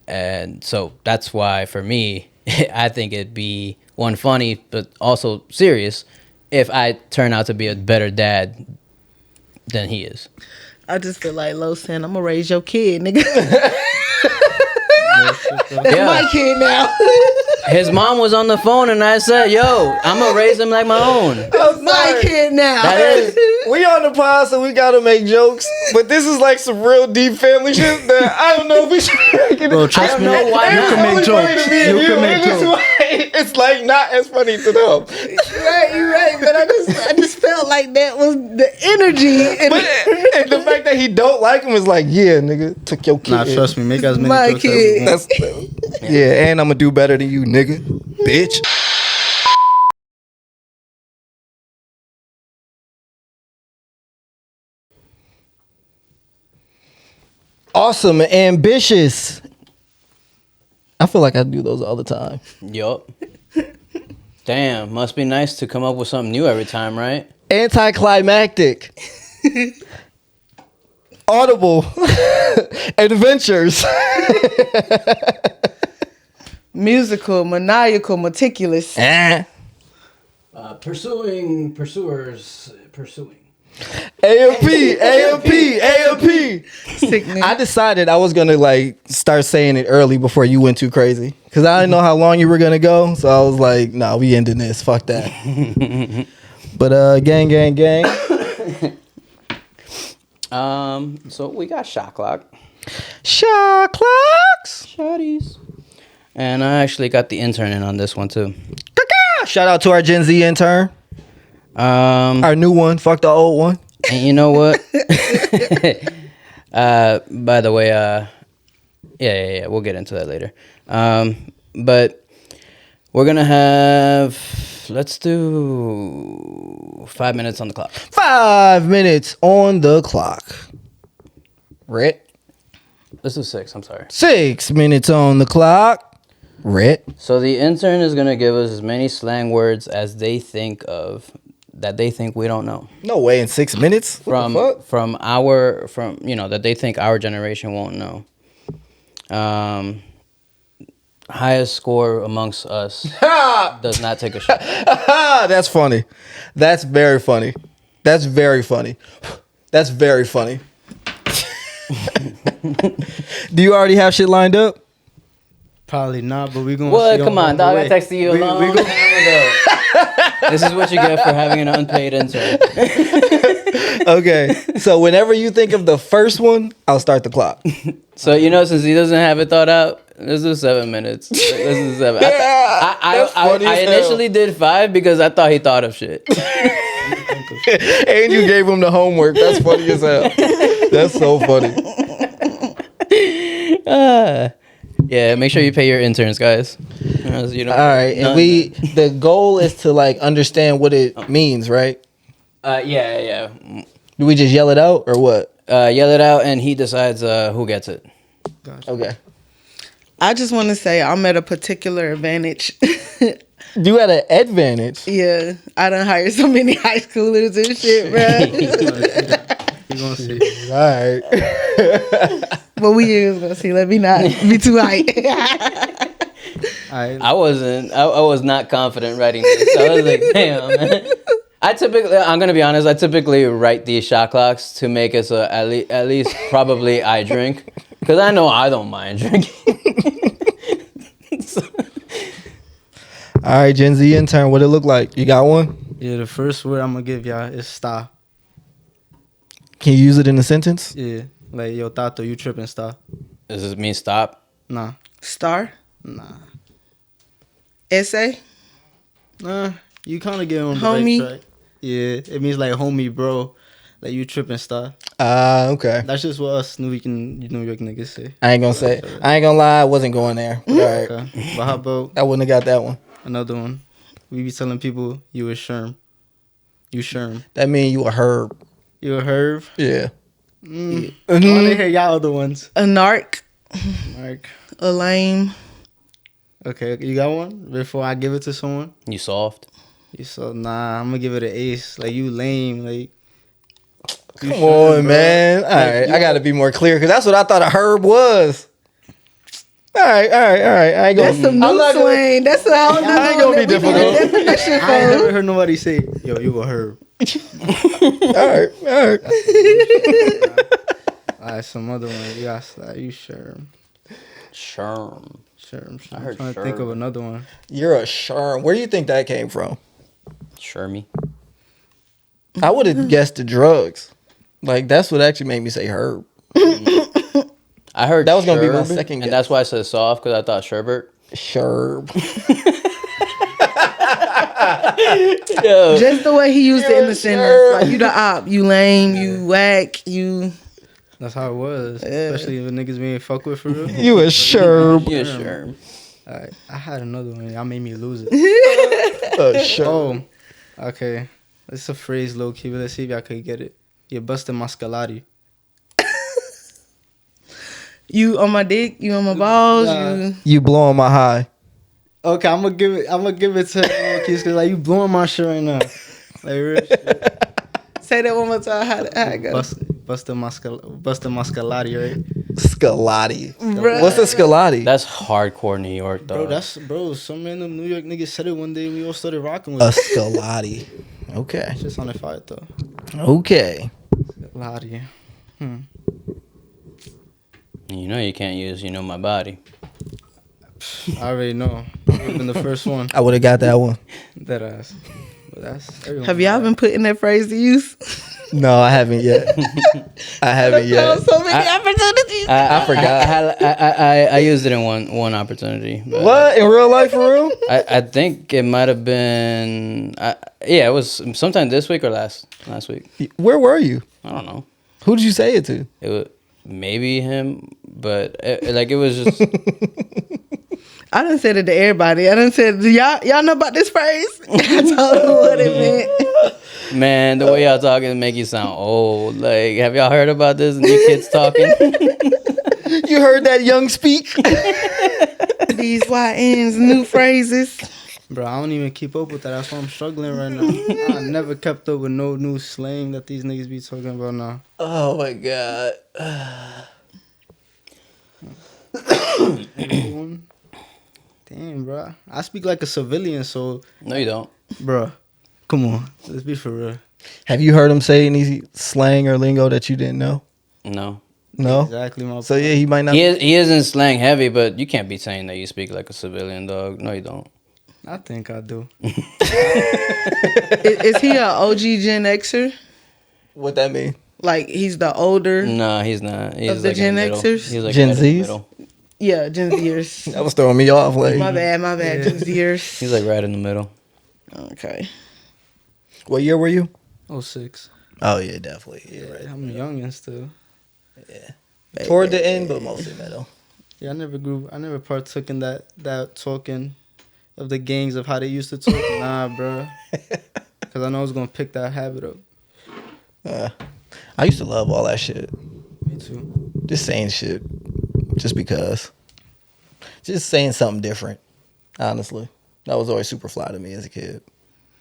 And so that's why for me, I think it'd be one funny, but also serious if I turn out to be a better dad than he is. I just feel like Lo saying, I'm gonna raise your kid, nigga. That's my kid now. His mom was on the phone and I said, yo, I'm gonna raise him like my own. That's my kid now. That is. We on the pod, so we gotta make jokes. But this is like some real deep family shit that I don't know if we should make it. Bro, trust me. know why you not. can make jokes. You can make jokes. It's like not as funny to them. You're right. But I just felt like that was the energy. And the fact that he don't like him is like, yeah, nigga, took your kid. Nah, trust me. Make as many My jokes kid. as you want. Yeah, and I'm gonna do better than you, nigga, bitch. Awesome, ambitious. I feel like I do those all the time. Yup. Damn, must be nice to come up with something new every time, right? Anticlimactic. Audible. Adventures. Musical, maniacal, meticulous. Pursuing. AMP. Sickening. I decided I was gonna like start saying it early before you went too crazy because I didn't know how long you were gonna go. So I was like, "Nah, we ending this. Fuck that." But gang. So we got shot clock. Shot clocks. Shotties. And I actually got the intern in on this one too. Shout out to our Gen Z intern. Our new one. Fuck the old one. And you know what? By the way, yeah, we'll get into that later. But we're gonna have, let's do 5 minutes on the clock. 5 minutes on the clock. Rit. Let's do 6. I'm sorry. 6 minutes on the clock. Rit. So the intern is gonna give us as many slang words as they think of that they think we don't know. No way in 6 minutes. What the fuck? From that they think our generation won't know. Highest score amongst us does not take a shot. That's funny. That's very funny. That's very funny. That's very funny. Do you already have shit lined up? Probably not, but we gonna. Well, see come on, dog. I texted you a long we time ago. This is what you get for having an unpaid intern. Okay, so whenever you think of the first one, I'll start the clock. So, since he doesn't have it thought out, let's do 7 minutes. Let's do 7. I initially did 5 because I thought he thought of shit. And you gave him the homework. That's funny as hell. That's so funny. Yeah, make sure you pay your interns, guys. All right, and the goal is to like understand what it means, right? Yeah. Do we just yell it out or what? Yell it out, and he decides who gets it. Gotcha. Okay. I just want to say I'm at a particular advantage. You had an advantage. Yeah, I done hired so many high schoolers and shit, bro. You gonna see? All right. But we is gonna see. Let me not be too hype. I was not confident writing this. I was like, damn, man. I'm gonna be honest. I typically write these shot clocks to make it so at least probably I drink, because I know I don't mind drinking. All right, Gen Z intern, what it look like? You got one? Yeah, the first word I'm gonna give y'all is star. Can you use it in a sentence? Yeah, like yo, Tato, you tripping star? Does this mean stop? Nah, Star? nah, Essay? nah. You kind of get on the Homie? right track. Yeah, it means like homie, bro. Like you tripping star. Okay. That's just what us New York niggas say. I ain't gonna lie, I wasn't going there. All right. Okay. But how about I wouldn't have got that one. another one? We be telling people you a sherm. You sherm. That mean you a herb. You a herb. Yeah. I want to hear y'all other ones. A narc? Like, A lame? okay, you got one before I give it to someone. You soft? You so nah. I'm gonna give it an ace. Like you lame. Like you Come sherm, on, bro. man. All right, I gotta be more clear because that's what I thought a herb was. All right. I ain't gonna. That's some I'm new not gonna- slang. That's a whole new I ain't gonna be difficult. definition I ain't never for. heard nobody say, "Yo, you a herb." All right. Alright, some other one. You got you sherm. Sherm. Sherm. I I'm heard trying to think sherm. of another one. You're a sherm. Where do you think that came from? Shermy. I would have guessed the drugs. Like that's what actually made me say herb. I heard That was gonna be my sherb, second and guess. that's why I said soft because I thought sherbet. Sherb. Yo, Just the way he used it in the Sure. sentence. Like, you the op, you lame, you whack, you. That's how it was. Especially if niggas being fuck with for real. You a sherb. you a sherm. Alright, I had another one. Y'all made me lose it. A sherb. Oh, okay. It's a phrase low key, but let's see if y'all could get it. You busted my scalati. You on my dick, you on my balls, Nah. you. You blowing my high. Okay, I'm gonna give it to low key, cause like you blowing my shit right now. Like real shit. Say that one more time. How it go? Busted my scalati, right? Scalati. Bruh. What's a scalati? That's hardcore New York, though. Bro, some random New York niggas said it one day and we all started rocking with A it. scalati. Okay. Shit sounded fire though. Okay. Scalati. You know you can't use my body. I already know. I've been the first one. I would have got that one. That ass. But that's everyone. Have y'all been putting that phrase to use? No, I haven't yet. I haven't There was yet. so many opportunities. I forgot. I used it in one opportunity. But What? In real life, for real? I think it might have been. It was sometime this week or last week. Where were you? I don't know. Who did you say it to? It was maybe him, but it was just. I done said it to everybody. I done said, y'all know about this phrase? I told them what it meant. Man, the way y'all talking make you sound old. Like, have y'all heard about this? New kids talking. You heard that young speak? These YNs, new phrases. Bro, I don't even keep up with that. That's why I'm struggling right now. I never kept up with no new slang that these niggas be talking about now. Oh my god. Anyone? Damn, bro. I speak like a civilian, so, No, you don't. bro, come on. Let's be for real. Have you heard him say any slang or lingo that you didn't know? No. No. Exactly my So yeah, he might not. He isn't slang heavy, but you can't be saying that you speak like a civilian, dog. No, you don't. I think I do. Is he an OG Gen Xer? What that mean? Like, he's the older. No, he's not. He's Of the like Gen in the middle. Xers? He's like Gen right in the Zs? middle. Yeah, Gen Zers. That was throwing me off. Like, My bad, Gen Zers. He's like right in the middle. Okay. what year were you? 06. Oh yeah, definitely. Yeah, I'm young and still. Toward the end, but mostly middle. Yeah, I never partook in that talking of the gangs of how they used to talk. Nah, bro. Because I know I was going to pick that habit up. I used to love all that shit. Me too. Just saying shit, just because. Just saying something different. Honestly, that was always super fly to me as a kid.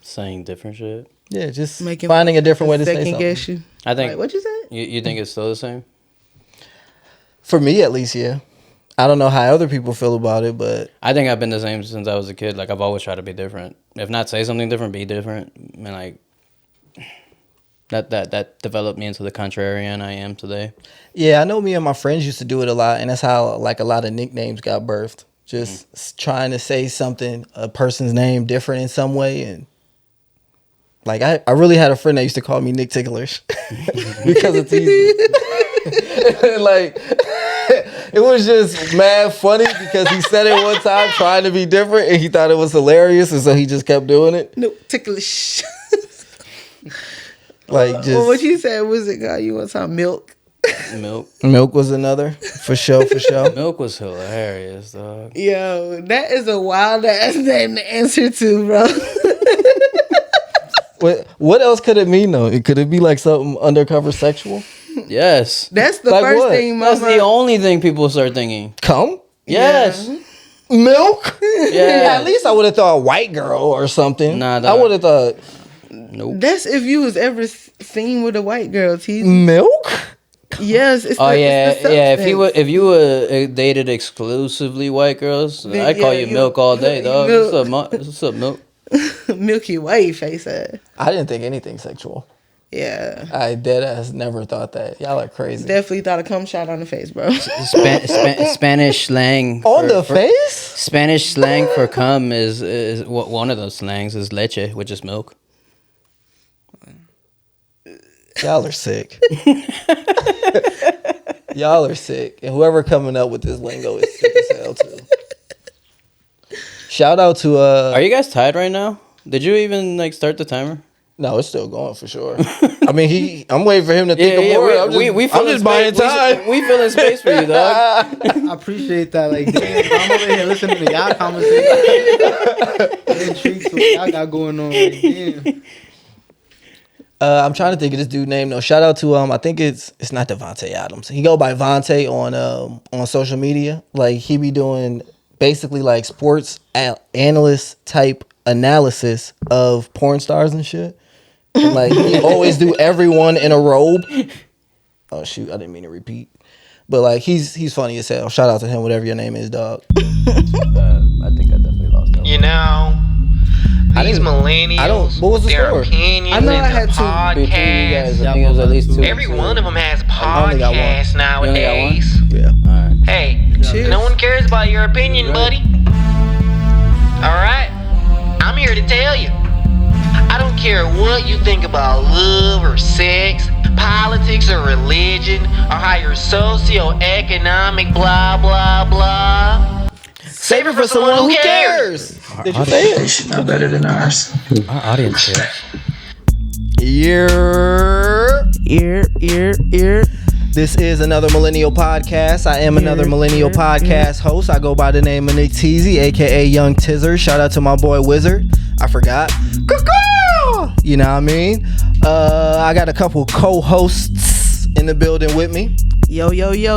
Saying different shit. Yeah, just Making finding a different way to say second something. guess you. I think. Like, what you say? You think it's still the same? For me, at least, yeah. I don't know how other people feel about it, but I think I've been the same since I was a kid. Like, I've always tried to be different. If not say something different, be different. And like that developed me into the contrarian I am today. yeah, I know me and my friends used to do it a lot, and that's how like a lot of nicknames got birthed. Just trying to say something, a person's name different in some way, and like I really had a friend that used to call me Nick Ticklers because it's easy. Like it was just mad funny because he said it one time trying to be different, and he thought it was hilarious, and so he just kept doing it. No, ticklish. Like just Well, what you said was it got you one time? Milk. milk was another for sure, for sure. Milk was hilarious, dog. Yo, that is a wild ass name to answer to, bro. What else could it mean though? Could it be like something undercover sexual? Yes. That's the Like first what? thing That's mama. the only thing people start thinking. Come? Yes. Milk? Yeah. At least I would have thought a white girl or something. Nah, I dog. would have thought Nope. That's if you was ever seen with a white girl, Teezy. milk? Yes. It's Oh the, yeah, it's the yeah. substance. If you dated exclusively white girls, Then, I call yeah, you you- Milk all day, you dog. Milk. What's up, Milk? Milky Way face ass. I didn't think anything sexual. Yeah. I dead ass never thought that. Y'all are crazy. Definitely thought a cum shot on the face, bro. Spanish slang On the face? Spanish slang for cum is one of those slangs is leche, which is milk. Y'all are sick. Y'all are sick. And whoever coming up with this lingo is sick as hell too. Shout out to Are you guys tied right now? Did you even like start the timer? No, it's still going for sure. I mean, I'm waiting for him to think of more. We I'm just buying time. We filling space for you, dog. I appreciate that. Like, damn, I'm over here listening to y'all conversation. I'm intrigued to what y'all got going on. Like, damn. I'm trying to think of this dude name. No, shout out to I think it's not Devontae Adams. He go by Vontae on social media. Like he be doing basically like sports analyst type analysis of porn stars and shit. And like he always do everyone in a robe. Oh shoot, I didn't mean to repeat. But like he's funny as hell. Shout out to him, whatever your name is, dog. I think I definitely lost that. You know, these millennials, what was the their score? opinions I know and I had their two. Between you guys, podcasts. I think it was at least two. Every one of them has I only got one. podcasts You only got one? nowadays. Yeah. All right. Hey, Cheers. no one cares about your opinion, buddy. All right, I'm here to tell you. I don't care what you think about love or sex, politics or religion, or how your socioeconomic blah blah blah. Save it for someone who cares. Did you say it? They should know better than ours. Our audience here. Ear. This is another Millennial podcast. I am another Millennial podcast host. I go by the name of Nick Teezy, aka Young Tizzer. Shout out to my boy Wizard. I forgot. You know what I mean? I got a couple co-hosts in the building with me. Yo,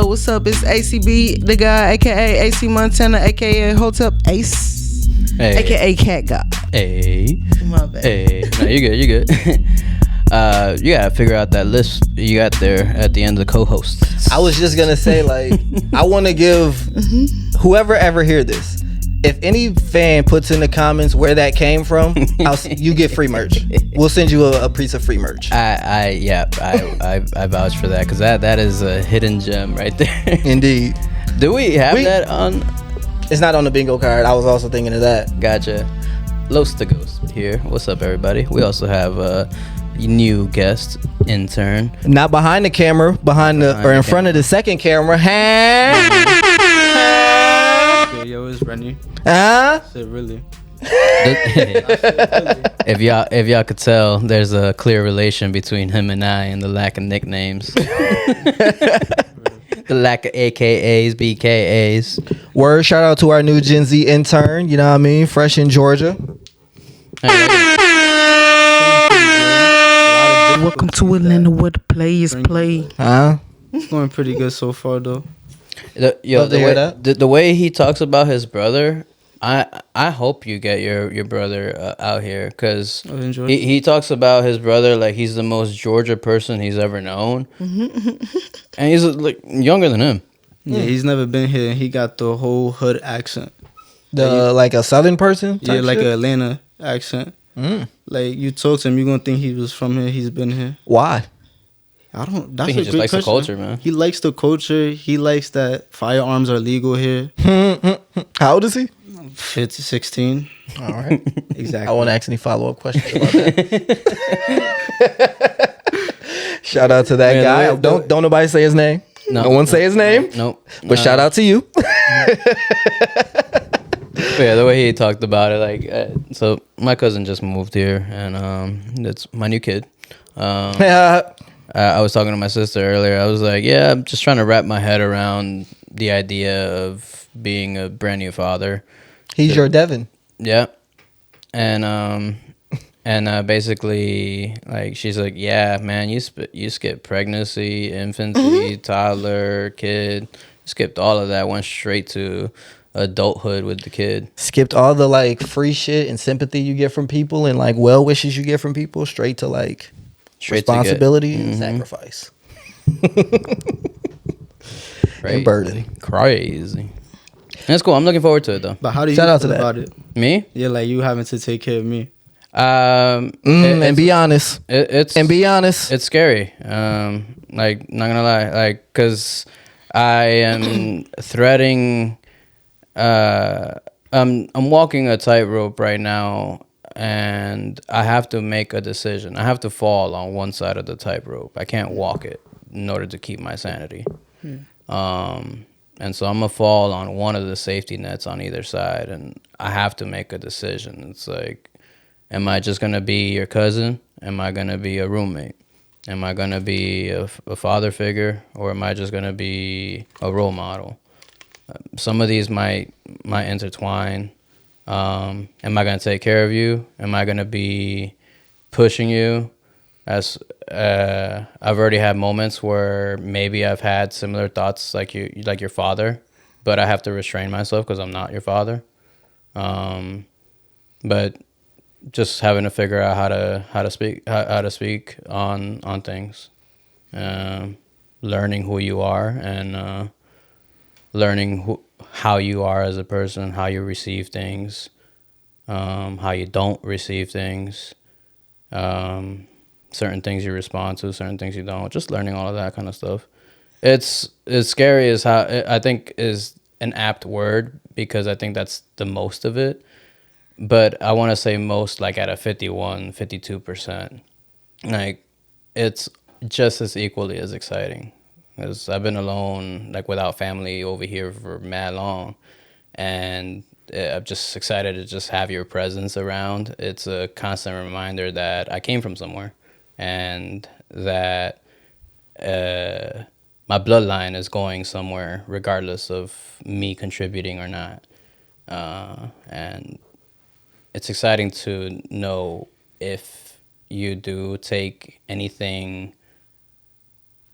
what's up? It's ACB, the guy, aka AC Montana, aka Hotep Ace, Hey. aka Cat God. Hey. My bad. Hey. No, you good. You gotta figure out that list you got there at the end of the co-hosts. I was just gonna say, like, I want to give whoever ever hear this. If any fan puts in the comments where that came from, you get free merch. We'll send you a piece of free merch. I vouch for that because that is a hidden gem right there. Indeed. Do we have that on? It's not on the bingo card. I was also thinking of that. Gotcha. Los the Ghost here. What's up, everybody? We also have a new guest, intern. Not behind the camera, in front of the second camera. Okay, yo, it's Rennie. Huh? Shit, really. If y'all could tell, there's a clear relation between him and I and the lack of nicknames. The lack of AKAs, BKAs. Word, shout out to our new Gen Z intern, you know what I mean? Fresh in Georgia. Welcome to Atlanta where the players play. Huh? It's going pretty good so far, though. Love to hear that. The way he talks about his brother, I hope you get your brother out here because I've enjoyed he talks about his brother like he's the most Georgia person he's ever known, and he's like younger than him. Yeah, he's never been here. And he got the whole hood accent. Like a southern person? Yeah, type like shit? an Atlanta accent. Like you talk to him, you're gonna think he was from here. He's been here. Why? I don't. That's think he a just great likes the question. culture, man. He likes the culture. He likes that firearms are legal here. How old is he? 15, 16. All right. Exactly. I won't ask any follow-up questions about that. Shout out to that Man, guy. the way- Don't nobody say his name. No one say his name. Nope. But shout out to you. Yeah, the way he talked about it, like, so my cousin just moved here, and it's my new kid. I was talking to my sister earlier. I was like, yeah, I'm just trying to wrap my head around the idea of being a brand new father. He's your Devin. Yeah, and basically, like, she's like, yeah, man, you skipped pregnancy, infancy, toddler, kid, skipped all of that, went straight to adulthood with the kid. Skipped all the like free shit and sympathy you get from people and like well wishes you get from people straight to like Straight to responsibility get- and Mhm. sacrifice. And burden. Crazy. That's cool. I'm looking forward to it though. But how do you Shout out to feel that. about it? Me? Yeah, like you having to take care of me. And be honest. It's And be honest. It's scary. Like not gonna lie, like because I am threading. I'm walking a tightrope right now, and I have to make a decision. I have to fall on one side of the tightrope. I can't walk it in order to keep my sanity. And so I'm gonna fall on one of the safety nets on either side, and I have to make a decision. It's like, am I just gonna be your cousin? Am I gonna be a roommate? Am I gonna be a father figure, or am I just gonna be a role model? Some of these might intertwine. Am I gonna take care of you? Am I gonna be pushing you? As I've already had moments where maybe I've had similar thoughts like your father, but I have to restrain myself because I'm not your father. But just having to figure out how to speak on things, learning who you are and learning how you are as a person, how you receive things, how you don't receive things. Certain things you respond to, certain things you don't. Just learning all of that kind of stuff. It's as scary as how I think is an apt word because I think that's the most of it. But I want to say most like at a 51, 52%. Like it's just as equally as exciting. Because I've been alone, like without family over here for mad long. And I'm just excited to just have your presence around. It's a constant reminder that I came from somewhere. And that my bloodline is going somewhere regardless of me contributing or not. And it's exciting to know if you do take anything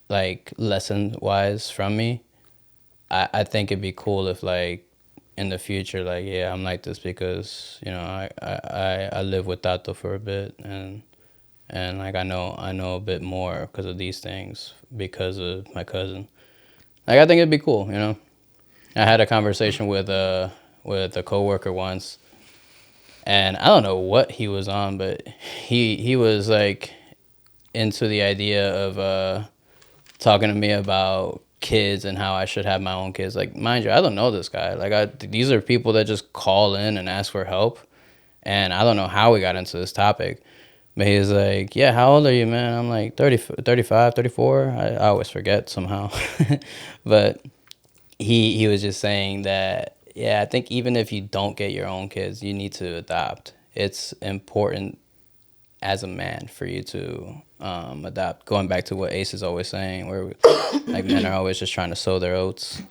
like lesson wise from me. I think it'd be cool if like in the future, like, yeah, I'm like this because, you know, I live with Tato for a bit and like I know a bit more because of these things because of my cousin. Like I think it'd be cool, you know. I had a conversation with a coworker once, and I don't know what he was on, but he was like into the idea of talking to me about kids and how I should have my own kids. Like, mind you, I don't know this guy. Like these are people that just call in and ask for help, and I don't know how we got into this topic. But he was like, yeah, how old are you, man? I'm like 30, 35, 34. I always forget somehow. But he was just saying that, yeah, I think even if you don't get your own kids, you need to adopt. It's important as a man for you to adopt. Going back to what Ace is always saying, where like men are always just trying to sow their oats.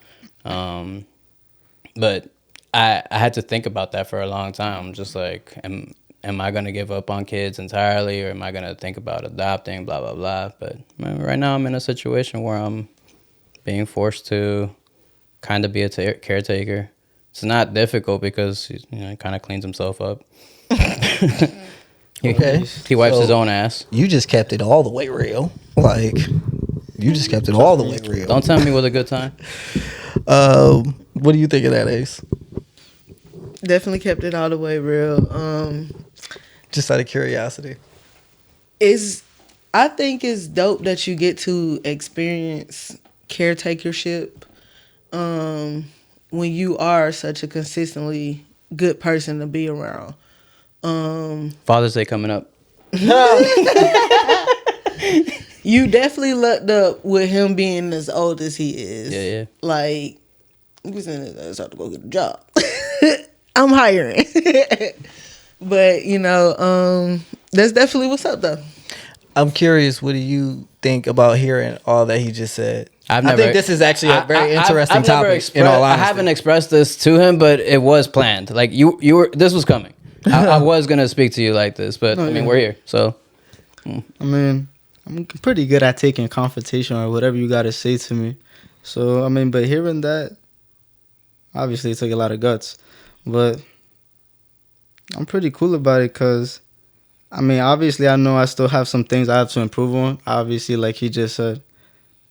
But I had to think about that for a long time. Just like, am I going to give up on kids entirely, or am I going to think about adopting, blah, blah, blah. But man, right now I'm in a situation where I'm being forced to kind of be a caretaker. It's not difficult because he kind of cleans himself up. Okay. He wipes So, his own ass. You just kept it all the way real. Like, you just kept it all the way real. Don't tell me with a good time. What do you think of that, Ace? Definitely kept it all the way real. Just out of curiosity. I think it's dope that you get to experience caretakership when you are such a consistently good person to be around. Father's Day coming up. You definitely lucked up with him being as old as he is. Yeah. Like, he was in his ass out to go get a job. I'm hiring. But, that's definitely what's up, though. I'm curious, what do you think about hearing all that he just said? I think this is actually a very interesting topic, in all honesty. I haven't expressed this to him, but it was planned. Like, you were, this was coming. I was going to speak to you like this, but, we're here, so. I mean, I'm pretty good at taking confrontation or whatever you got to say to me. So, I mean, but hearing that, obviously it took a lot of guts. But I'm pretty cool about it because, I mean, obviously I know I still have some things I have to improve on. Obviously, like he just said,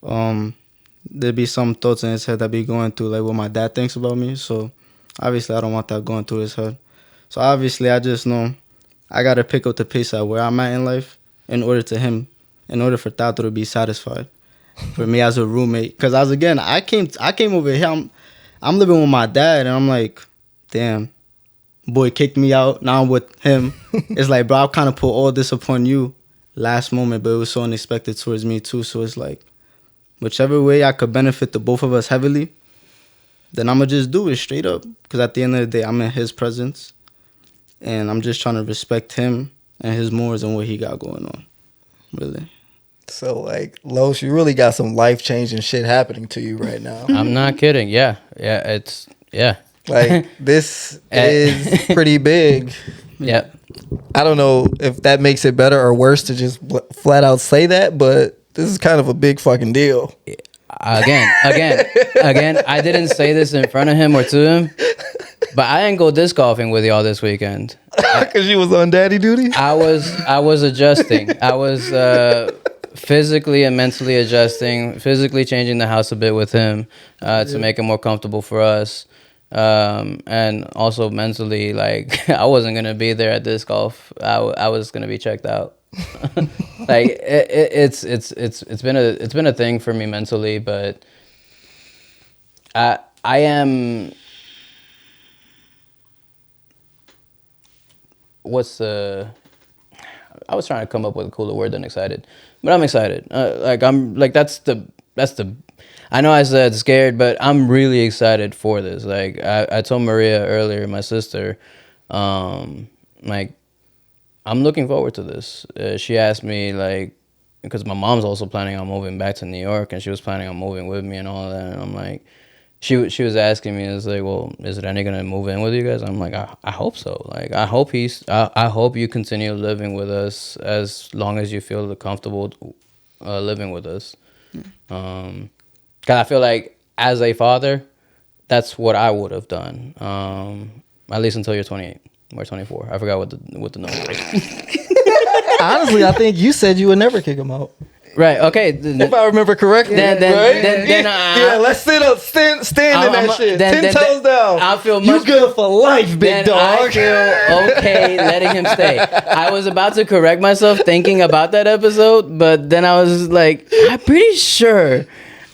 there'd be some thoughts in his head that be going through like what my dad thinks about me. So obviously I don't want that going through his head. So obviously I just know I gotta pick up the pace at where I'm at in life in order for Tato to be satisfied. For me as a roommate, because I came over here. I'm living with my dad, and I'm like, damn, boy kicked me out. Now I'm with him. It's like, bro, I kind of put all this upon you last moment, but it was so unexpected towards me too. So it's like, whichever way I could benefit the both of us heavily, then I'm gonna just do it straight up. Because at the end of the day, I'm in his presence, and I'm just trying to respect him and his mores and what he got going on. Really. So, like, Los, you really got some life-changing shit happening to you right now. I'm not kidding. Yeah. Like, this is pretty big. Yeah. I don't know if that makes it better or worse to just flat out say that, but this is kind of a big fucking deal. Again, I didn't say this in front of him or to him, but I didn't go disc golfing with y'all this weekend. Because you was on daddy duty? I was adjusting. I was physically and mentally adjusting, physically changing the house a bit with him to make it more comfortable for us. And also mentally, like, I wasn't going to be there at disc golf. I was going to be checked out. Like, it's been a thing for me mentally, but I am... I was trying to come up with a cooler word than excited, but I'm excited. I know I said scared, but I'm really excited for this. Like I told Maria earlier, my sister, like I'm looking forward to this. She asked me like, because my mom's also planning on moving back to New York, and she was planning on moving with me and all that. And I'm like, she was asking me, it's like, well, is Rennie gonna move in with you guys? I'm like, I hope so. Like, I hope you continue living with us as long as you feel comfortable living with us. Cause I feel like as a father, that's what I would have done. At least until you're 28 or 24. I forgot what the number was. Honestly, I think you said you would never kick him out. Right. Okay. If I remember correctly. Then let's stand in that shit. 10 toes down. I feel you good for life, big dog. I feel okay letting him stay. I was about to correct myself thinking about that episode, but then I was like, I'm pretty sure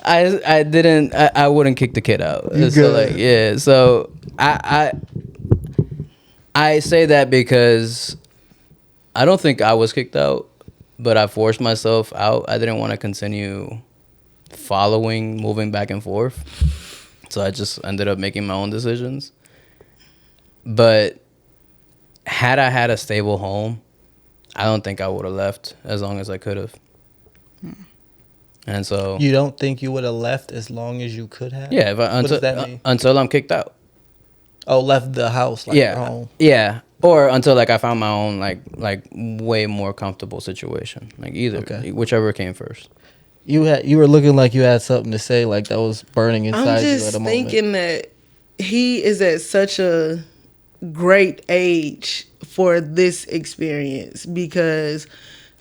I wouldn't kick the kid out. So like, yeah. So I say that because I don't think I was kicked out, but I forced myself out. I didn't want to continue moving back and forth. So I just ended up making my own decisions. But had I had a stable home, I don't think I would have left as long as I could have. And so... You don't think you would have left as long as you could have? Yeah. What does that mean? Until I'm kicked out. Oh, left the house, like your home. Yeah. Or until like I found my own like way more comfortable situation. Like whichever came first. You were looking like you had something to say, like that was burning inside you at the moment. I'm just thinking that he is at such a great age for this experience because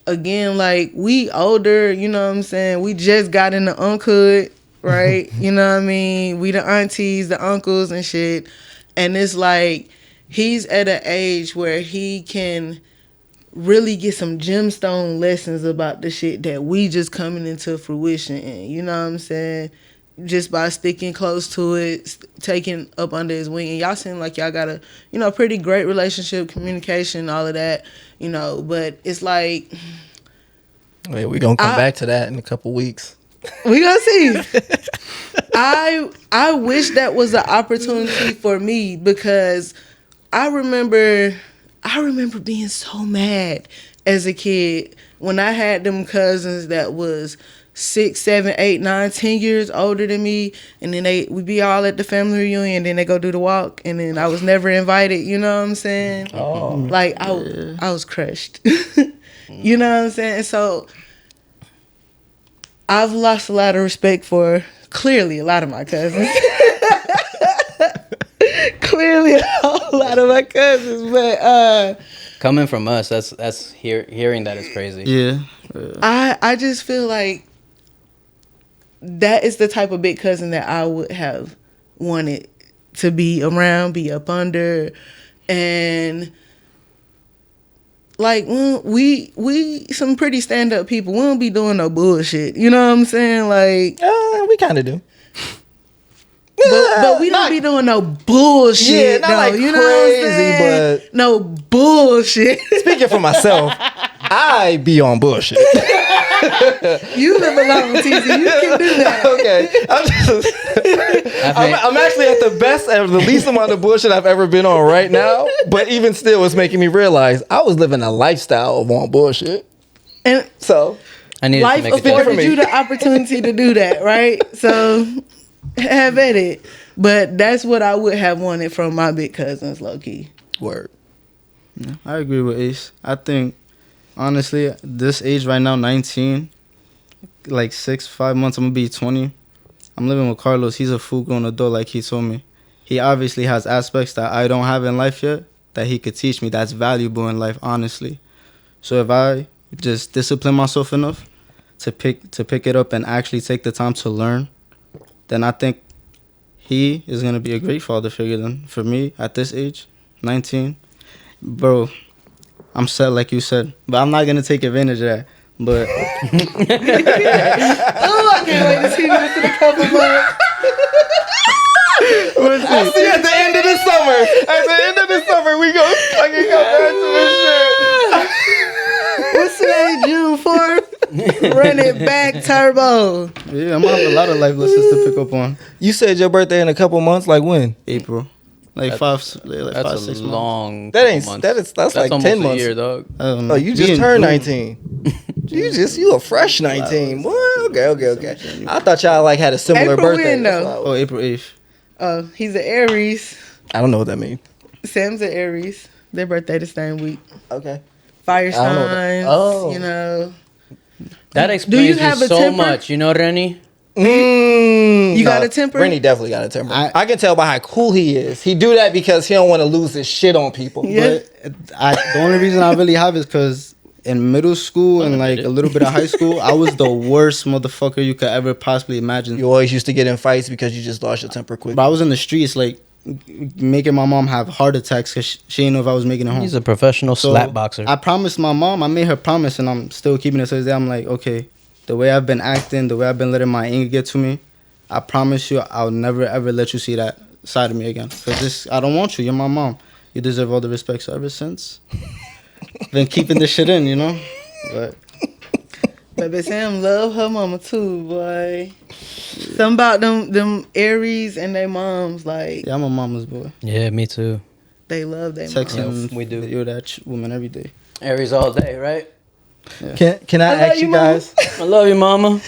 again, like we older, you know what I'm saying? We just got in the unclehood, right? You know what I mean? We the aunties, the uncles and shit. And it's like he's at an age where he can really get some gemstone lessons about the shit that we just coming into fruition in. You know what I'm saying? Just by sticking close to it, taking up under his wing. And y'all seem like y'all got a, pretty great relationship, communication, all of that, But it's like... Wait, we're going to come back to that in a couple weeks. We gonna see. I wish that was an opportunity for me because I remember being so mad as a kid when I had them cousins that was 6, 7, 8, 9, 10 years older than me, and then we'd be all at the family reunion, and then they go do the walk, and then I was never invited. You know what I'm saying? Oh, like I was crushed. You know what I'm saying? So I've lost a lot of respect for clearly a lot of my cousins. Clearly a whole lot of my cousins, but coming from us, that's hearing that is crazy. Yeah. I just feel like that is the type of big cousin that I would have wanted to be around, be up under, and like we some pretty stand up people. We don't be doing no bullshit. You know what I'm saying? Like We kind of do. but we don't be doing no bullshit. Yeah, not though, like you know what I'm saying? crazy, but no bullshit. speaking for myself, I be on bullshit. You live alone, Teezy. You can do that. Okay, I'm actually at the best and the least amount of bullshit I've ever been on right now. But even still, it's making me realize I was living a lifestyle of on bullshit. And So I need life to make a for afforded me. you the opportunity to do that, right? So have at it. But that's what I would have wanted from my big cousins, low key. word. I agree with Ace. I think, honestly, this age right now, 19, like 5 months, I'm going to be 20. I'm living with Carlos. He's a full-grown adult, like he told me. He obviously has aspects that I don't have in life yet that he could teach me that's valuable in life, honestly. So if I just discipline myself enough to pick it up and actually take the time to learn, then I think he is going to be a great father figure then. For me, at this age, 19, bro, I'm set like you said. But I'm not going to take advantage of that. But Oh, I can't wait to see this in a couple months. I'll see you at the end of the summer. At the end of the summer, we go fucking go back to this shit. What's today, June 4th? Run it back, turbo. yeah, I'm going to have a lot of life lessons to pick up on. You said your birthday in a couple months. Like when? April. Like That's 5, a 6 months. long. That ain't. couple That months. is. That's like almost 10 a months. year, dog. I don't know. Oh, you Me just and turned June- 19. You a fresh 19. Well, okay. I thought y'all like had a similar April birthday. when, though? Oh, April 8th. He's an Aries. I don't know what that means. Sam's an Aries. Their birthday the same week. Okay. Fire I don't know signs. that. Oh. You know. That you explains you have a so temper? much. You know, Rennie? You got a temper? Rennie definitely got a temper. I- I can tell by how cool he is. He do that because he don't want to lose his shit on people. Yeah. But the only reason I really have is because in middle school and like a little bit of high school, I was the worst motherfucker you could ever possibly imagine. You always used to get in fights because you just lost your temper quick. But I was in the streets, like making my mom have heart attacks because she didn't know if I was making it home. He's a professional So, slap boxer. I promised my mom. I made her promise, and I'm still keeping it to this day. I'm like, okay, the way I've been acting, the way I've been letting my anger get to me, I promise you, I'll never ever let you see that side of me again. Cause I don't want you. You're my mom. You deserve all the respect. So ever since, been keeping this shit in, you know. But Baby Sam love her mama too, boy. Something about them Aries and their moms, like yeah, I'm a mama's boy. Yeah, me too. they love their moms. Texting, we do. You're that woman every day. Aries all day, right? Can I love ask you, you Mama. guys? I love you, mama.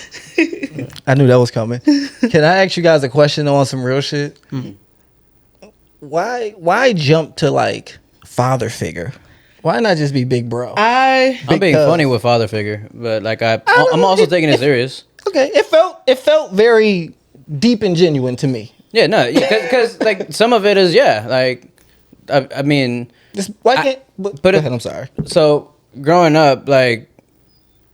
I knew that was coming. Can I ask you guys a question on some real shit? Why jump to like father figure? Why not just be big bro? I I'm being Because- funny with father figure, but like I'm also taking it serious. Okay, it felt very deep and genuine to me. Yeah, no, because like some of it is like, I mean, Just why can't? But but go it- ahead. I'm sorry. so growing up, like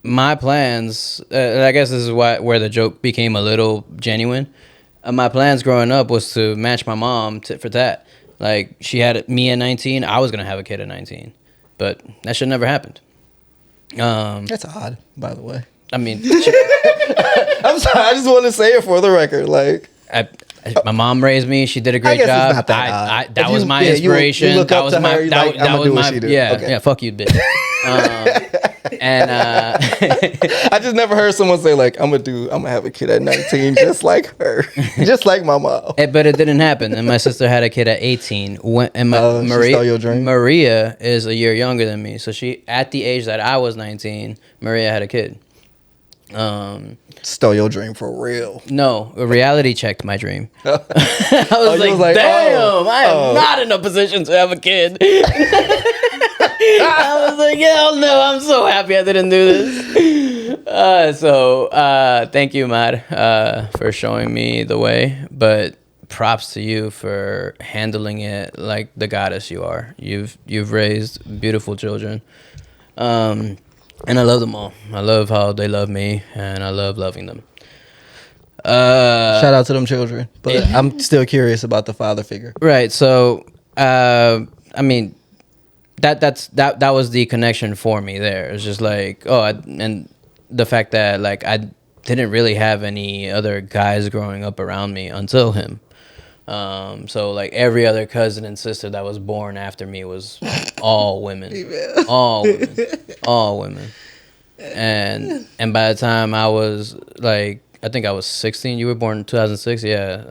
my plans, I guess this is where the joke became a little genuine. My plans growing up was to match my mom tit for tat. Like she had me at 19, I was gonna have a kid at 19, but that shit never happened. That's odd, by the way. I mean, I'm sorry. I just want to say it for the record. Like, my mom raised me. She did a I great guess it's job. not that odd. That If was you- my yeah, you inspiration. look that up was to my her, you're that, like, that I'ma was do what my she do. yeah Okay. yeah. Fuck you, bitch. And I just never heard someone say like, I'm gonna have a kid at 19, just like her, just like my mom. but it didn't happen. And my sister had a kid at 18. And Oh, she stole your dream? Maria is a year younger than me. So she, at the age that I was 19, Maria had a kid. Stole your dream for real. No, reality checked my dream. I was, you was like, damn, oh, I am not in a position to have a kid. I was like, hell no, I'm so happy I didn't do this. Thank you, Mad, for showing me the way. But props to you for handling it like the goddess you are. You've raised beautiful children. And I love them all. I love how they love me, and I love loving them. Shout out to them children. But I'm still curious about the father figure. Right. So, I mean, that was the connection for me there. It's just like, and the fact that like I didn't really have any other guys growing up around me until him. So like every other cousin and sister that was born after me was all women, all women. And by the time I was like, I think I was 16. You were born in 2006. Yeah.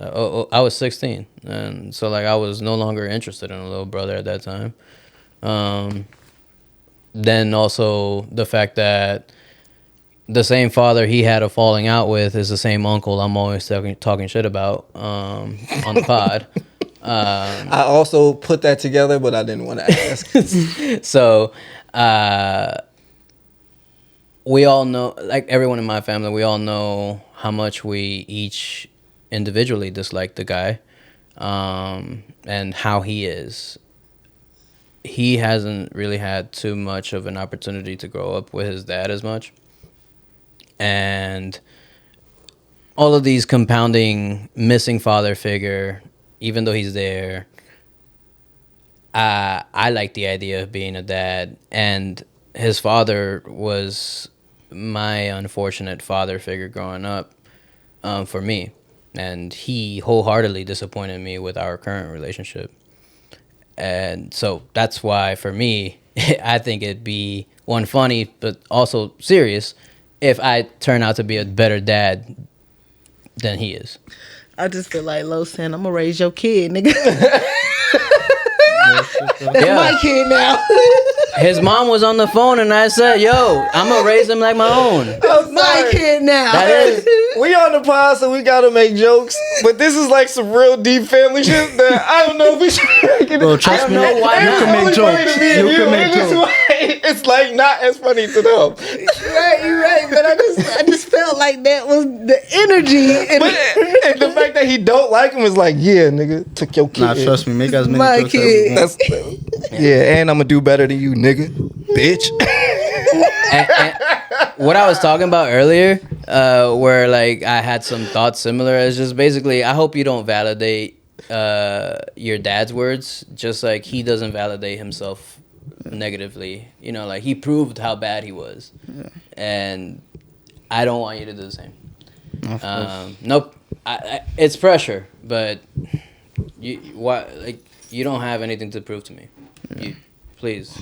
I was 16. And so like I was no longer interested in a little brother at that time. Then also the fact that the same father he had a falling out with is the same uncle I'm always talking shit about on the pod. I also put that together, but I didn't want to ask. So we all know, like everyone in my family, we all know how much we each individually dislike the guy, and how he is. He hasn't really had too much of an opportunity to grow up with his dad as much. And all of these compounding missing father figure, even though he's there, I like the idea of being a dad. And his father was my unfortunate father figure growing up, for me. And he wholeheartedly disappointed me with our current relationship. And so that's why, for me, I think it'd be one funny, but also serious, if I turn out to be a better dad than he is. I just feel like Lo saying, I'm gonna raise your kid, nigga. That's my kid now. His mom was on the phone and I said, yo, I'm gonna raise him like my own. That's my kid now. That is. We on the pod, so we gotta make jokes. But this is like some real deep family shit that I don't know if we should make it. Bro, trust I don't me. know why You not. can make jokes. You can make jokes. It's like not as funny to them. You're right, but I just felt like that was the energy. And the fact that he don't like him is like, yeah, nigga, took your kid. Nah, trust me. Make as many My jokes kid. as you want. Yeah, and I'm gonna do better than you, nigga, bitch. And what I was talking about earlier, where like I had some thoughts similar, is just basically I hope you don't validate your dad's words, just like he doesn't validate himself negatively. You know, like he proved how bad he was, and I don't want you to do the same. Nope, it's pressure, but you don't have anything to prove to me. You, please,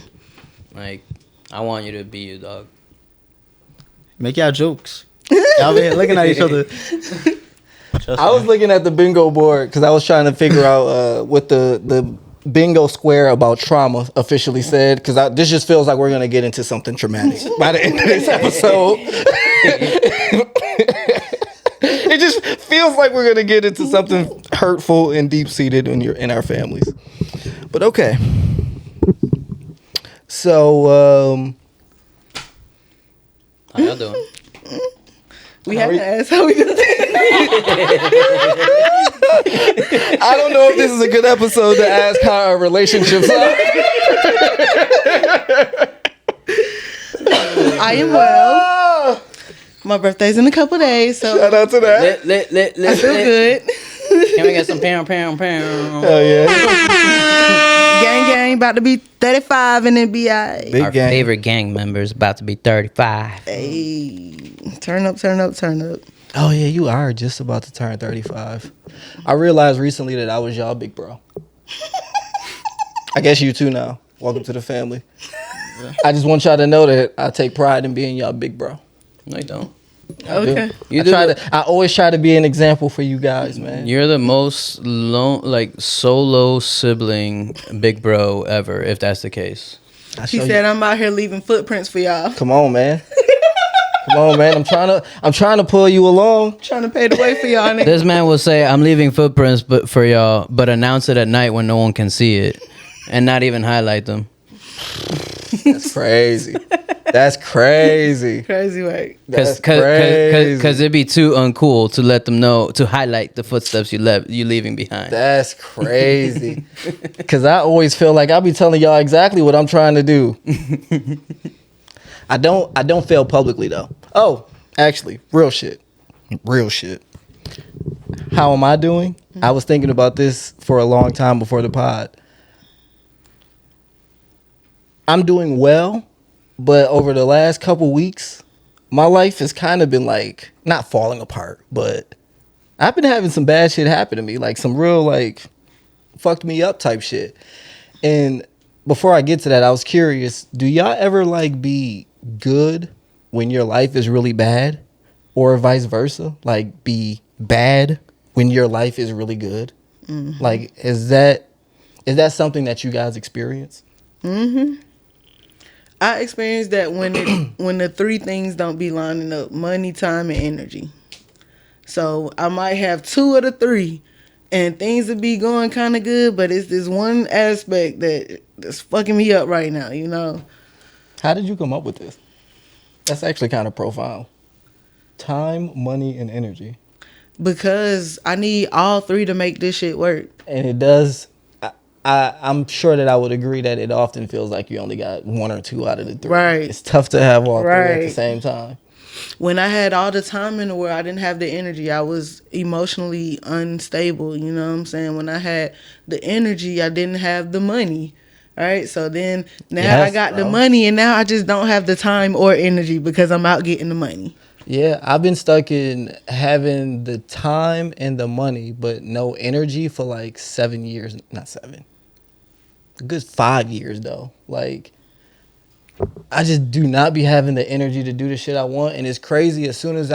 like, I want you to be you, dog. Make y'all jokes. Y'all be looking at each other. I was looking at the bingo board because I was trying to figure out what the bingo square about trauma officially said, because this just feels like we're gonna get into something traumatic by the end of this episode. It just feels like we're gonna get into something hurtful and deep seated in our families. But okay. So How y'all doing? We have to ask how we doing. I don't know if this is a good episode to ask how our relationships are. I am well. My birthday's in a couple days, so Shout out to that. I feel good. Can we get some pound? Hell yeah. Gang, about to be 35 and then be alright. Big Our gang. favorite gang member is about to be 35. Hey, turn up. Oh yeah, you are just about to turn 35. I realized recently that I was y'all big bro. I guess you too now. Welcome to the family. I just want y'all to know that I take pride in being y'all big bro. No, you don't. Okay. I always try to be an example for you guys, man. You're the most solo sibling big bro ever, if that's the case. He said, "I'm out here leaving footprints for y'all, Come on, man. Come on, man. I'm trying to pull you along. trying to pay the way for y'all." Niggas. This man will say, "I'm leaving footprints, but for y'all, but announce it at night when no one can see it, and not even highlight them." That's crazy. That's crazy. Crazy way. That's crazy. Because it'd be too uncool to let them know, to highlight the footsteps you leaving behind. That's crazy. Cause I always feel like I'll be telling y'all exactly what I'm trying to do. I don't fail publicly though. Oh, actually, real shit. how am I doing? I was thinking about this for a long time before the pod. I'm doing well, but over the last couple weeks, my life has kind of been like not falling apart, but I've been having some bad shit happen to me, like some real like fucked me up type shit. And before I get to that, I was curious, do y'all ever like be good when your life is really bad, or vice versa? Like be bad when your life is really good? Mm-hmm. Like is that something that you guys experience? Mm-hmm. I experienced that when the three things don't be lining up: money, time, and energy. So I might have two of the three, and things would be going kind of good, but it's this one aspect that's fucking me up right now, you know? How did you come up with this? That's actually kind of profound. Time, money, and energy. Because I need all three to make this shit work. And it does. I'm sure that I would agree that it often feels like you only got one or two out of the three. Right. It's tough to have all three at the Right. same time. When I had all the time in the world, I didn't have the energy. I was emotionally unstable, you know what I'm saying? When I had the energy, I didn't have the money. All right, so then now Yes, I got bro. the money, and now I just don't have the time or energy because I'm out getting the money. Yeah, I've been stuck in having the time and the money, but no energy for like 7 years. Not 7. A good 5 years, though. Like, I just do not be having the energy to do the shit I want. And it's crazy. As soon as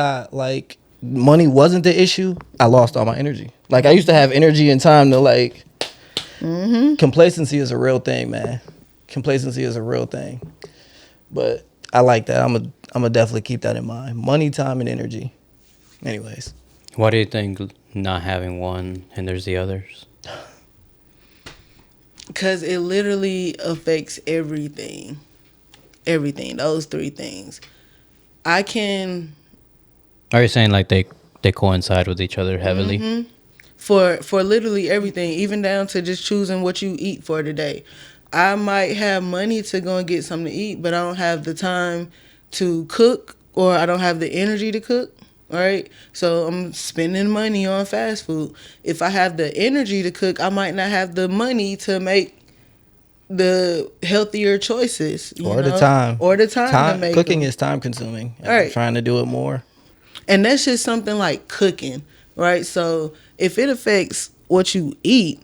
money wasn't the issue, I lost all my energy. Like, I used to have energy and time to, like, complacency is a real thing, man. Complacency is a real thing. But I like that. I'm gonna definitely keep that in mind. Money, time, and energy. Anyways. Why do you think not having one hinders the others? Because it literally affects everything. Everything. Those three things. I can... Are you saying like they coincide with each other heavily? Mm-hmm. For literally everything, even down to just choosing what you eat for today. I might have money to go and get something to eat, but I don't have the time to cook, or I don't have the energy to cook, right? So I'm spending money on fast food. If I have the energy to cook, I might not have the money to make the healthier choices. Or the time. To make cooking them. is time consuming. I'm Right. trying to do it more. And that's just something like cooking, right? So if it affects what you eat,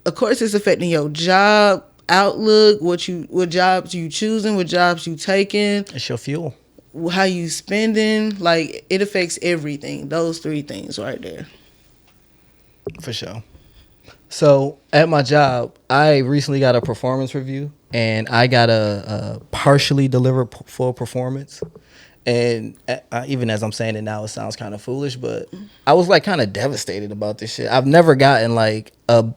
of course it's affecting your job outlook, what jobs you choosing, what jobs you taking, It's your fuel. how you spending. Like, it affects everything. Those three things right there. For sure. So at my job, I recently got a performance review, and I got a partially delivered full performance. And even as I'm saying it now, it sounds kind of foolish, but I was like kind of devastated about this shit. I've never gotten like a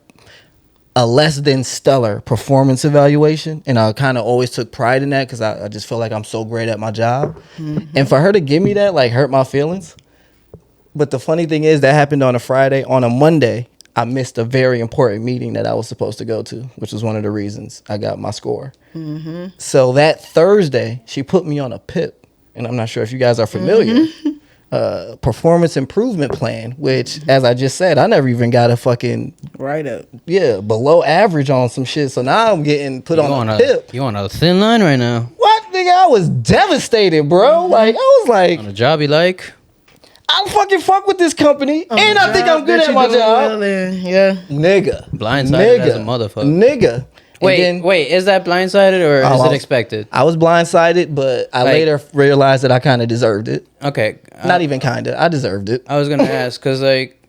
less than stellar performance evaluation, and I kind of always took pride in that because I just feel like I'm so great at my job. Mm-hmm. And for her to give me that like hurt my feelings. But the funny thing is that happened on a Friday. On a Monday, I missed a very important meeting that I was supposed to go to, which was one of the reasons I got my score. Mm-hmm. So that Thursday, she put me on a PIP, and I'm not sure if you guys are familiar. Mm-hmm. Performance improvement plan, which, as I just said, I never even got a fucking Right up. Yeah, below average on some shit. So now I'm getting put on a PIP. You on a thin line right now. What, nigga? I was devastated, bro. Like, I was like, On a job you like? I fucking fuck with this company, and I think I'm good at my job. Yeah. Nigga. Blindsided as a motherfucker. Nigga. Wait, is that blindsided or is it expected? I was blindsided, but I later realized that I kind of deserved it. Okay. Not even kind of. I deserved it. I was going to ask, because, like,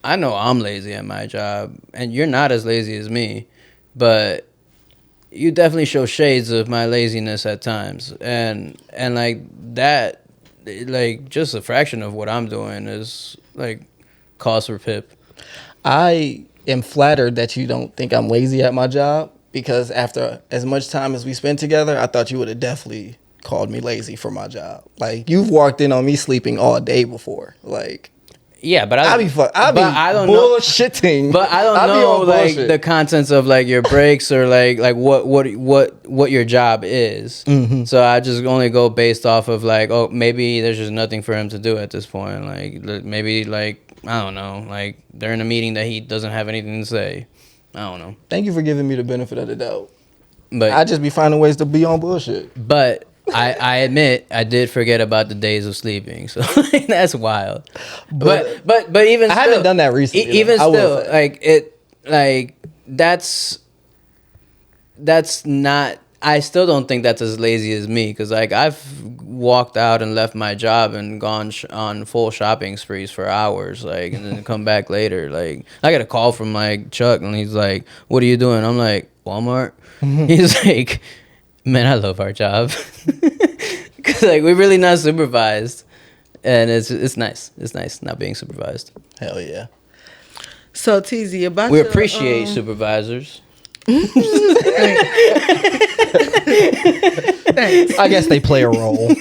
I know I'm lazy at my job, and you're not as lazy as me, but you definitely show shades of my laziness at times. And like, that, like, just a fraction of what I'm doing is, like, cause for PIP. I am flattered that you don't think I'm lazy at my job, because after as much time as we spent together, I thought you would have definitely called me lazy for my job. Like, you've walked in on me sleeping all day before. Like, yeah, but I be bullshitting. But I don't know like the contents of like your breaks or like what your job is. Mm-hmm. So I just only go based off of like, oh, maybe there's just nothing for him to do at this point. Like maybe like I don't know, like they're in a meeting that he doesn't have anything to say. I don't know. Thank you for giving me the benefit of the doubt. But I just be finding ways to be on bullshit. But I admit I did forget about the days of sleeping, so that's wild. But even I still, haven't done that recently. Even though, I will still, say. that's not. I still don't think that's as lazy as me, because like I've walked out and left my job and gone on full shopping sprees for hours, like, and then come back later. Like I got a call from like Chuck, and he's like, "What are you doing?" I'm like, "Walmart." He's like, "Man, I love our job." Cause like we're really not supervised, and it's nice. It's nice not being supervised. Hell yeah. So Teezy, about We your, appreciate supervisors. Thanks. I guess they play a role.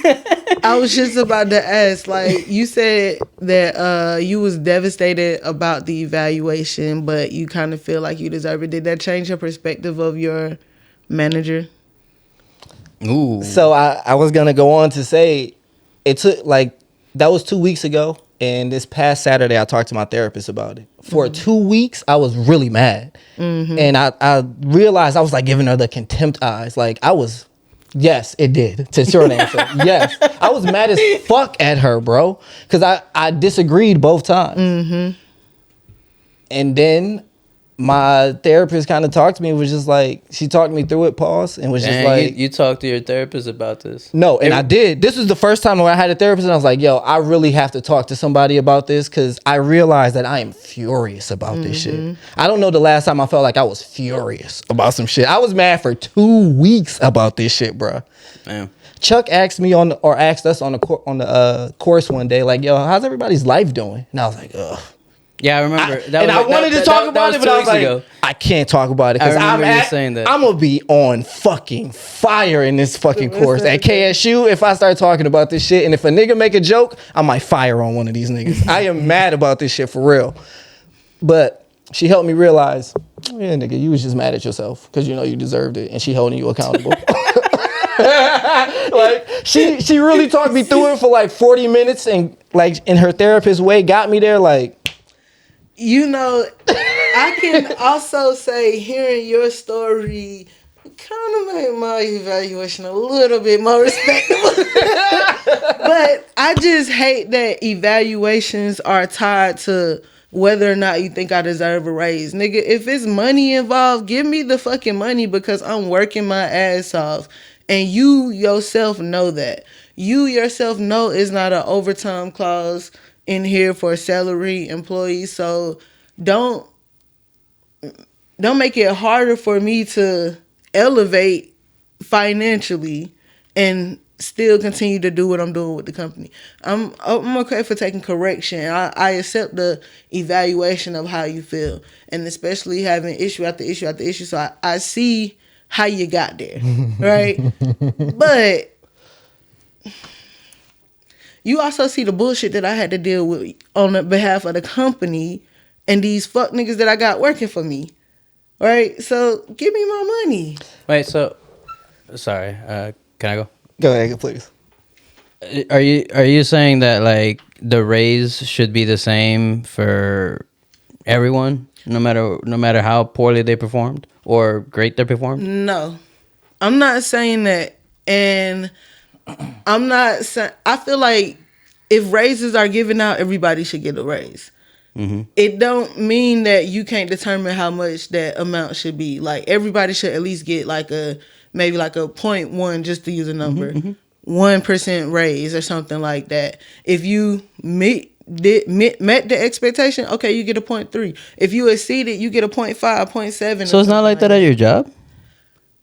I was just about to ask, like, you said that you was devastated about the evaluation, but you kind of feel like you deserve it. Did that change your perspective of your manager? Ooh. So I was gonna go on to say it took like that was 2 weeks ago, and this past Saturday I talked to my therapist about it. For 2 weeks I was really mad, and I realized I was like giving her the contempt eyes. Like I was, yes, it did. To short answer, yes, I was mad as fuck at her, bro, because I disagreed both times, and then my therapist kind of talked to me, was just like, she talked me through it, pause, and was just Dang, like, you talked to your therapist about this? no, and I did. This was the first time where I had a therapist, and I was like, yo, I really have to talk to somebody about this, because I realized that I am furious about this shit. I don't know the last time I felt like I was furious about some shit. I was mad for 2 weeks about this shit, bro. Damn. Chuck asked me asked us on the course one day, like, yo, how's everybody's life doing? And I was like, ugh. Yeah, I remember. I wanted to talk about it, but I was like, ago. I can't talk about it because I remember you saying that. I'm gonna be on fucking fire in this fucking course at KSU if I start talking about this shit. And if a nigga make a joke, I might fire on one of these niggas. I am mad about this shit for real. But she helped me realize, yeah, nigga, you was just mad at yourself because you know you deserved it, and she holding you accountable. Like she really talked me through it for like 40 minutes, and like in her therapist way got me there. Like, You know, I can also say hearing your story kind of made my evaluation a little bit more respectable. But I just hate that evaluations are tied to whether or not you think I deserve a raise. Nigga, if it's money involved, give me the fucking money, because I'm working my ass off. And you yourself know that. You yourself know it's not an overtime clause in here for salary employees. So don't make it harder for me to elevate financially and still continue to do what I'm doing with the company. I'm okay for taking correction. I accept the evaluation of how you feel, and especially having issue after issue after issue. So I see how you got there, right? But you also see the bullshit that I had to deal with on the behalf of the company and these fuck niggas that I got working for me, right? So give me my money. Wait, so sorry. Can I go? go ahead, please. Are you saying that like the raise should be the same for everyone, no matter how poorly they performed or great they performed? No, I'm not saying that, and I'm not saying. I feel like if raises are given out, everybody should get a raise. Mm-hmm. It don't mean that you can't determine how much that amount should be. Like everybody should at least get maybe like a 0.1, just to use a number, 1% raise or something like that. If you met the expectation, okay, you get a 0.3. If you exceed it, you get a 0.5, 0.7. So it's not like that at your job?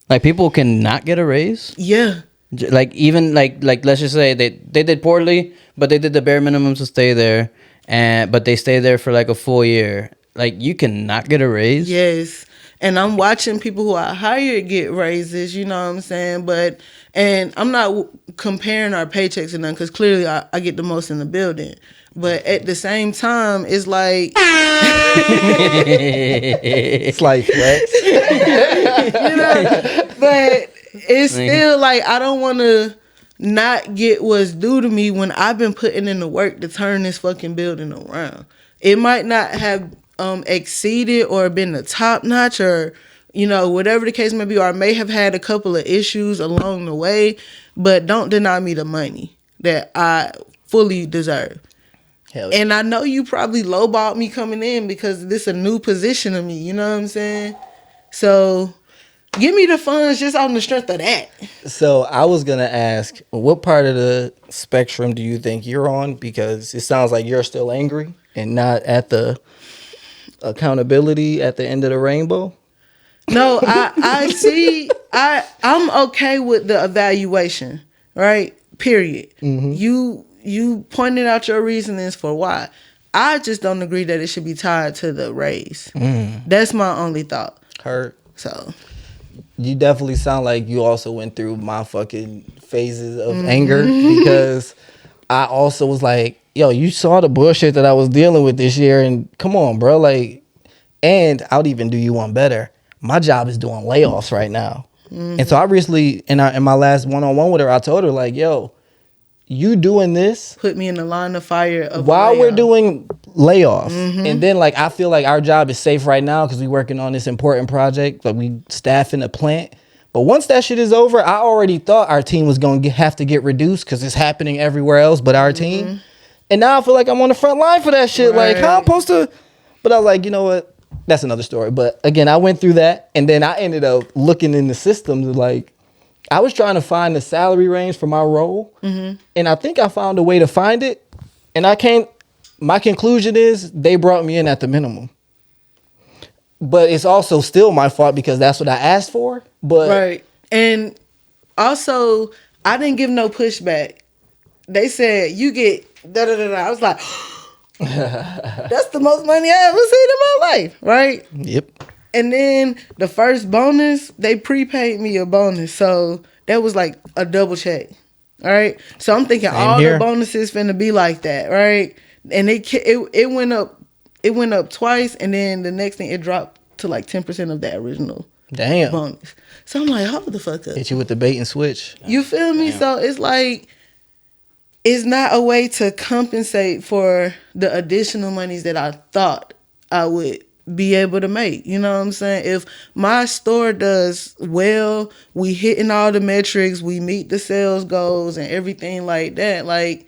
Like people can not get a raise? Yeah. Like even like let's just say they did poorly, but they did the bare minimum to stay there, but they stay there for like a full year. Like you cannot get a raise? Yes. And I'm watching people who are hired get raises, you know what I'm saying? And I'm not comparing our paychecks and none, because clearly I get the most in the building. But at the same time, it's like... It's like flex. You know? But it's still like, I don't want to not get what's due to me when I've been putting in the work to turn this fucking building around. It might not have exceeded or been the top notch or, whatever the case may be, or I may have had a couple of issues along the way, but don't deny me the money that I fully deserve. Hell yeah. And I know you probably lowballed me coming in because this a new position of me, you know what I'm saying? So give me the funds just on the strength of that. So I was gonna ask, what part of the spectrum do you think you're on? Because it sounds like you're still angry and not at the accountability at the end of the rainbow. No, I see. I'm okay with the evaluation, right? Period. Mm-hmm. You pointed out your reasonings for why. I just don't agree that it should be tied to the race. That's my only thought. Hurt. So You definitely sound like you also went through my fucking phases of anger, because I also was like, yo, you saw the bullshit that I was dealing with this year, and come on, bro. Like, and I'll even do you one better. My job is doing layoffs right now. And so I recently, in my last one-on-one with her, I told her, like, yo, you doing this put me in the line of fire of while we're layoff. doing layoffs. And then, like, I feel like our job is safe right now because we're working on this important project. Like, we staffing a plant. But once that shit is over, I already thought our team was going to have to get reduced because it's happening everywhere else but our team. And now I feel like I'm on the front line for that shit. Like, how I'm supposed to? But I was like, you know what? That's another story. But again, I went through that. And then I ended up looking in the systems. Like, I was trying to find the salary range for my role. And I think I found a way to find it. And my conclusion is they brought me in at the minimum. But it's also still my fault because that's what I asked for. But Right. And also, I didn't give no pushback. They said, you get da-da-da-da. I was like, that's the most money I ever seen in my life, right? Yep. And then the first bonus, they prepaid me a bonus. So that was like a double check, all right? So I'm thinking all here. the bonuses finna be like that, right? And it went up twice, and then the next thing it dropped to like 10% of the original Damn. bonus. So I'm like, hold the fuck up. Hit you with the bait and switch. You feel me? So it's like, it's not a way to compensate for the additional monies that I thought I would be able to make. You know what I'm saying? If my store does well, we hitting all the metrics, we meet the sales goals and everything like that, like,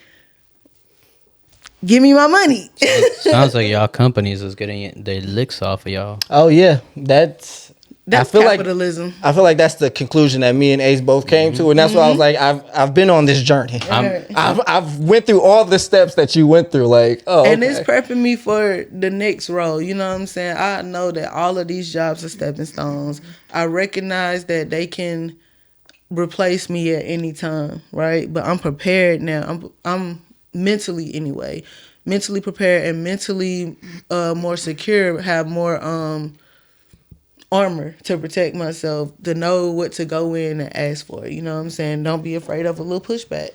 give me my money. Sounds like y'all companies is getting their licks off of y'all. Oh, yeah. That's That's I feel capitalism. I feel like that's the conclusion that me and Ace both came to. And that's why I was like, I've been on this journey. I've went through all the steps that you went through. Like, oh, And okay. it's prepping me for the next role. You know what I'm saying? I know that all of these jobs are stepping stones. I recognize that they can replace me at any time, right? But I'm prepared now. I'm mentally anyway, mentally prepared and mentally more secure, have more armor to protect myself, to know what to go in and ask for. You know what I'm saying? Don't be afraid of a little pushback.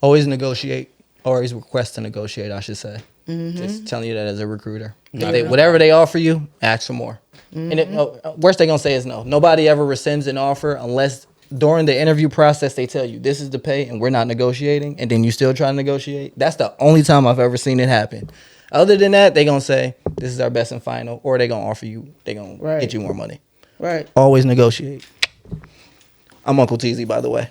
Always negotiate. Always request to negotiate, I should say. Just telling you that as a recruiter. Whatever they offer you, ask for more. And worst they gonna say is no. Nobody ever rescinds an offer unless during the interview process they tell you this is the pay and we're not negotiating, and then you still try to negotiate. That's the only time I've ever seen it happen. Other than that, they gonna say this is our best and final, or they gonna offer you, they gonna get you more money. Right. Always negotiate. I'm Uncle Teezy, by the way.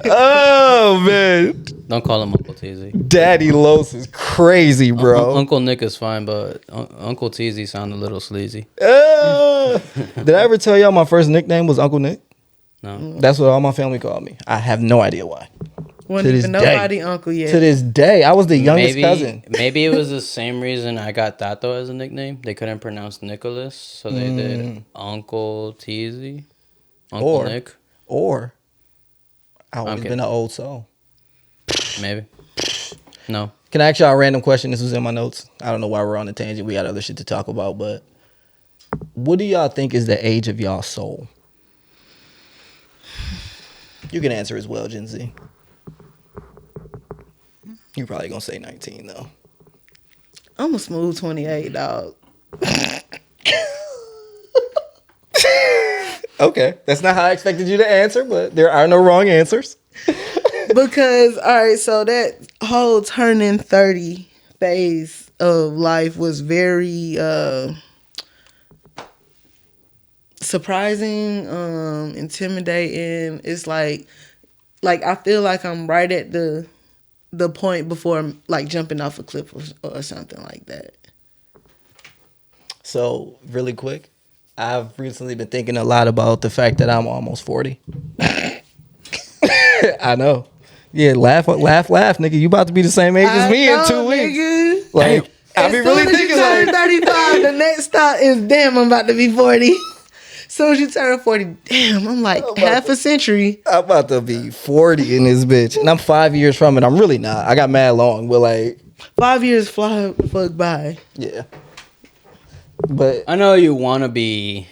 Oh man, Don't call him Uncle Teezy. Daddy Los is crazy, bro. Uncle Nick is fine, but Uncle Teezy sound a little sleazy. Did I ever tell y'all my first nickname was Uncle Nick? No. That's what all my family called me. I have no idea why. Wasn't even nobody uncle yet. To this day, I was the youngest cousin. Maybe it was the same reason I got Tato as a nickname. They couldn't pronounce Nicholas, so they did Uncle Teezy, Uncle Nick. Or I've always been an old soul. Maybe. No. Can I ask y'all a random question? This was in my notes. I don't know why we're on a tangent. We got other shit to talk about, but what do y'all think is the age of y'all soul? You can answer as well, Gen Z. You're probably gonna say 19 though. I'm a smooth 28, dog. Okay, that's not how I expected you to answer, but there are no wrong answers. But Because all right, so that whole turning 30 phase of life was very surprising, intimidating. It's like I feel like I'm right at the point before like jumping off a cliff or something like that. So, really quick, I've recently been thinking a lot about the fact that I'm almost 40. I know. Yeah, laugh, nigga. You about to be the same age as me in 2 weeks. Nigga. Like, I be really thinking turn like 35, the next thought is, damn, I'm about to be 40. Soon as you turn 40, damn, I'm like half a century. I'm about to be 40 in this bitch. And I'm 5 years from it. I'm really not. I got mad long, but like 5 years fly the fuck by. yeah. But I know you want to be.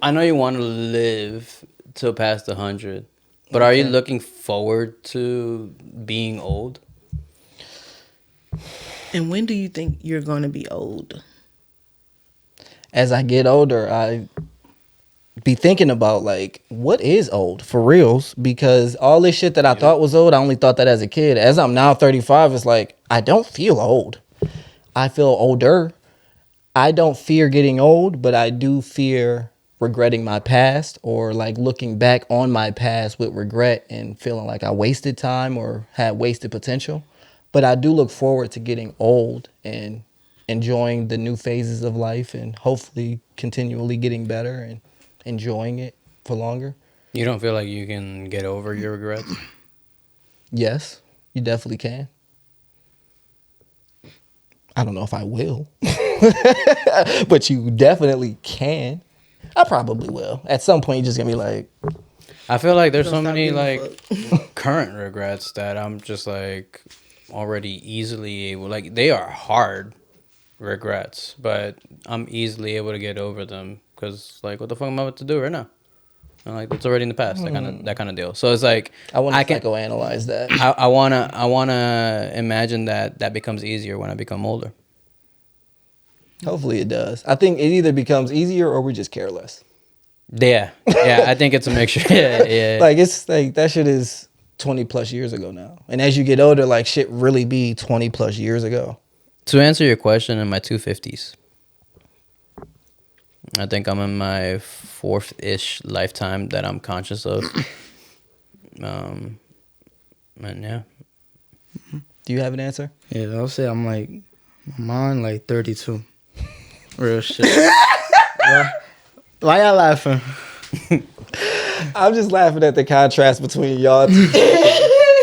I know you want to live till past 100, but are you looking forward to being old? And when do you think you're going to be old? as I get older, I be thinking about like, what is old for reals? Because all this shit that I thought was old, I only thought that as a kid. As I'm now 35, it's like, I don't feel old. I feel older. I don't fear getting old, but I do fear regretting my past, or like looking back on my past with regret and feeling like I wasted time or had wasted potential. But I do look forward to getting old and enjoying the new phases of life, and hopefully continually getting better and enjoying it for longer. You don't feel like you can get over your regrets? Yes, you definitely can. I don't know if I will, but you definitely can. I probably will. At some point, you're just gonna be like, I feel like there's so Don't stop many giving like current regrets that I'm just like already easily able, like they are hard regrets, but I'm easily able to get over them because like what the fuck am I about to do right now? And, like it's already in the past, that kind of deal. So it's like I want to can psychoanalyze that. I wanna imagine that becomes easier when I become older. Hopefully it does. I think it either becomes easier or we just care less. Yeah, I think it's a mixture. Yeah. Like it's like that shit is 20 plus years ago now. And as you get older, like shit really be 20 plus years ago. To answer your question, in my 250s, I think I'm in my fourth-ish lifetime that I'm conscious of. And yeah. Do you have an answer? Yeah, I'll say I'm like, mine like 32. Real shit. Why y'all laughing? I'm just laughing at the contrast between y'all two.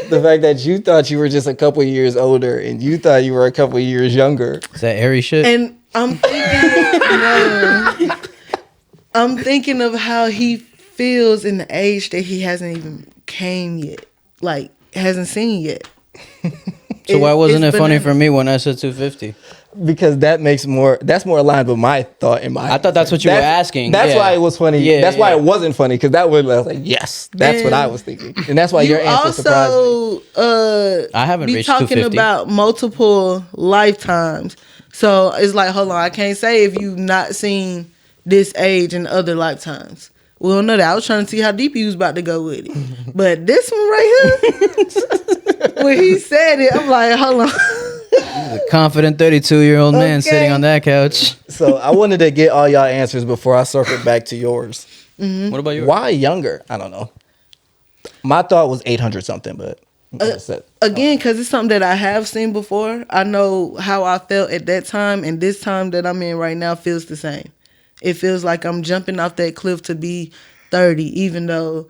The fact that you thought you were just a couple years older and you thought you were a couple years younger. Is that airy shit? And I'm thinking, I'm thinking of how he feels in the age that he hasn't even came yet, like hasn't seen yet. So why wasn't it it's funny bananas. for me when I said 250? Because that's more aligned with my thought in my. I thought that's what you were asking. That's Yeah. why it was funny. Yeah, That's why yeah. it wasn't funny, because that was like, yes, that's what I was thinking, and that's why your answer surprised me. I haven't be reached talking 250. about multiple lifetimes. So it's like, hold on, I can't say if you've not seen this age in other lifetimes. We don't know that. I was trying to see how deep he was about to go with it. But this one right here, when he said it, I'm like, hold on. A confident 32-year-old man Okay. sitting on that couch. So I wanted to get all y'all answers before I circled back to yours. What about you? Why younger? I don't know. My thought was 800 something, but Again, because it's something that I have seen before. I know how I felt at that time, and this time that I'm in right now feels the same. It feels like I'm jumping off that cliff to be 30, even though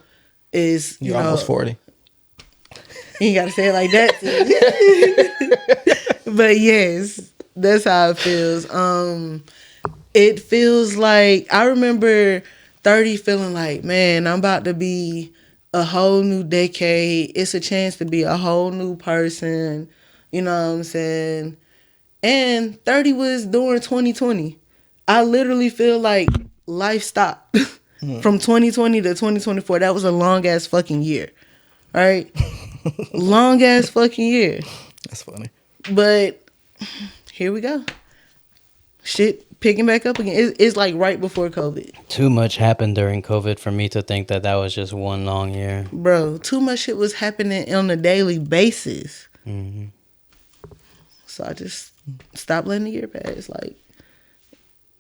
it's, you're almost 40. You ain't got to say it like that. But yes, that's how it feels. It feels like, I remember 30 feeling like, man, I'm about to be a whole new decade. It's a chance to be a whole new person. You know what I'm saying? And 30 was during 2020. I literally feel like life stopped from 2020 to 2024. That was a long ass fucking year. Right? Long ass fucking year. That's funny. But here we go. shit picking back up again. It's like right before COVID. Too much happened during COVID for me to think that that was just one long year. Bro, too much shit was happening on a daily basis. Mm-hmm. So I just stopped letting the year pass. Like,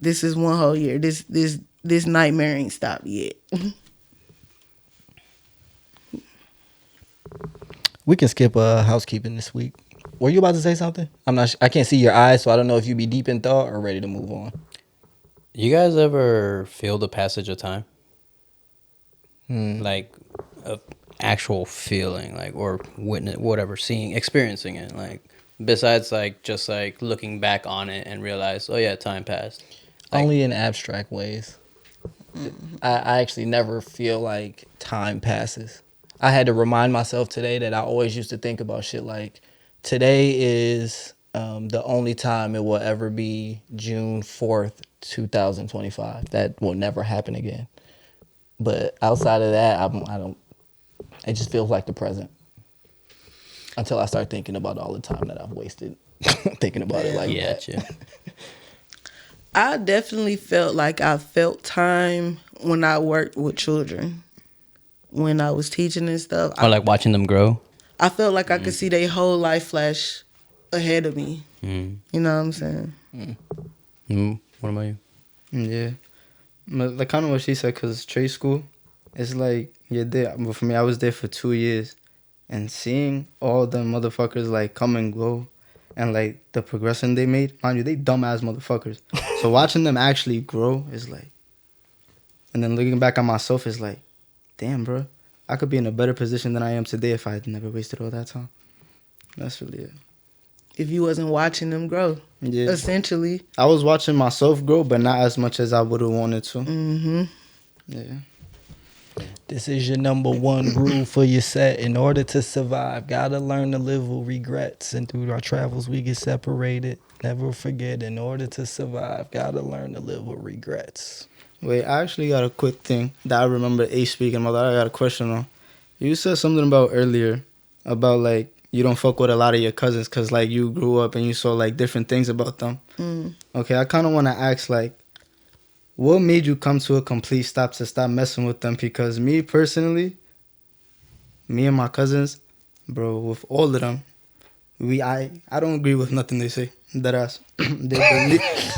this is one whole year. This nightmare ain't stopped yet. We can skip housekeeping this week. Were you about to say something? I can't see your eyes, so I don't know if you be deep in thought or ready to move on. You guys ever feel the passage of time? Like a actual feeling, like, or witness, whatever, experiencing it, like, besides like just like looking back on it and realize, oh yeah, time passed. Like, only in abstract ways. I actually never feel like time passes. I had to remind myself today that I always used to think about shit like, today is the only time it will ever be June 4th, 2025. That will never happen again. But outside of that, I don't. It just feels like the present. Until I start thinking about all the time that I've wasted thinking about it like that. Yeah. I definitely felt like I felt time when I worked with children. When I was teaching and stuff. Or like watching them grow. I felt like I could see their whole life flash ahead of me. You know what I'm saying? What about you? Yeah. But like kind of what she said, because trade school, it's like you're there. But for me, I was there for 2 years. And seeing all the motherfuckers like come and go and like the progression they made, mind you, they dumbass motherfuckers. So watching them actually grow is like, and then looking back at myself is like, damn, bro, I could be in a better position than I am today if I had never wasted all that time. That's really it. If you wasn't watching them grow, essentially. I was watching myself grow, but not as much as I would have wanted to. Mm-hmm. Yeah. This is your number one rule for your set. In order to survive, gotta learn to live with regrets. And through our travels, we get separated. Never forget, in order to survive, gotta learn to live with regrets. Wait, I actually got a quick thing that I remember Ace speaking about that I got a question on. You said something about earlier about like you don't fuck with a lot of your cousins because like you grew up and you saw like different things about them. Okay, I kind of want to ask like, what made you come to a complete stop to stop messing with them? Because me personally, me and my cousins, bro, with all of them, I don't agree with nothing they say. That ass.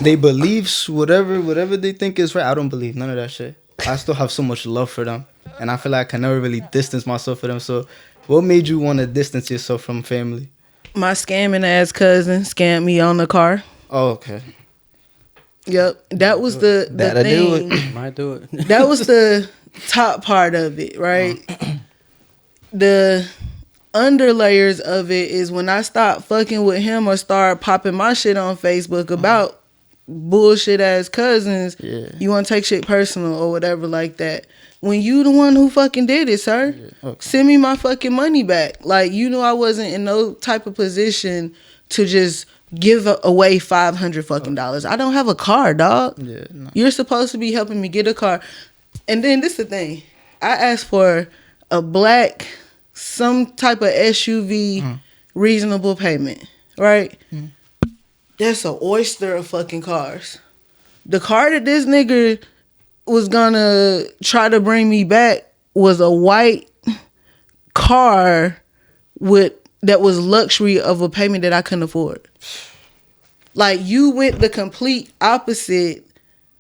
They believe whatever they think is right. I don't believe none of that shit. I still have so much love for them, and I feel like I can never really distance myself from them. So, what made you want to distance yourself from family? My scamming ass cousin scammed me on the car. Oh, okay. Yep, that was the That'll thing. do it. Might do it. That was the top part of it, right? The underlayers of it is when I start fucking with him or start popping my shit on Facebook about bullshit ass cousins. Yeah. You want to take shit personal or whatever like that. When you the one who fucking did it, sir, send me my fucking money back. Like, you knew I wasn't in no type of position to just give away $500 fucking dollars. I don't have a car, dog. Yeah, no. You're supposed to be helping me get a car. And then this the thing. I asked for a black, some type of SUV, reasonable payment, right? That's an oyster of fucking cars. The car that this nigga was gonna try to bring me back was a white car that was luxury of a payment that I couldn't afford. Like, you went the complete opposite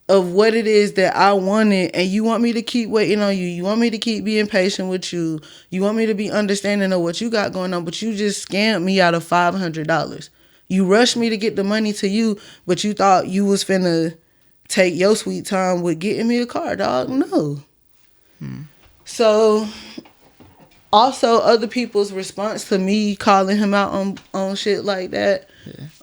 of what it is that I wanted, and you want me to keep waiting on you. You want me to keep being patient with you. You want me to be understanding of what you got going on, but you just scammed me out of $500. You rushed me to get the money to you, but you thought you was finna take your sweet time with getting me a car, dog. No. So, also other people's response to me calling him out on shit like that,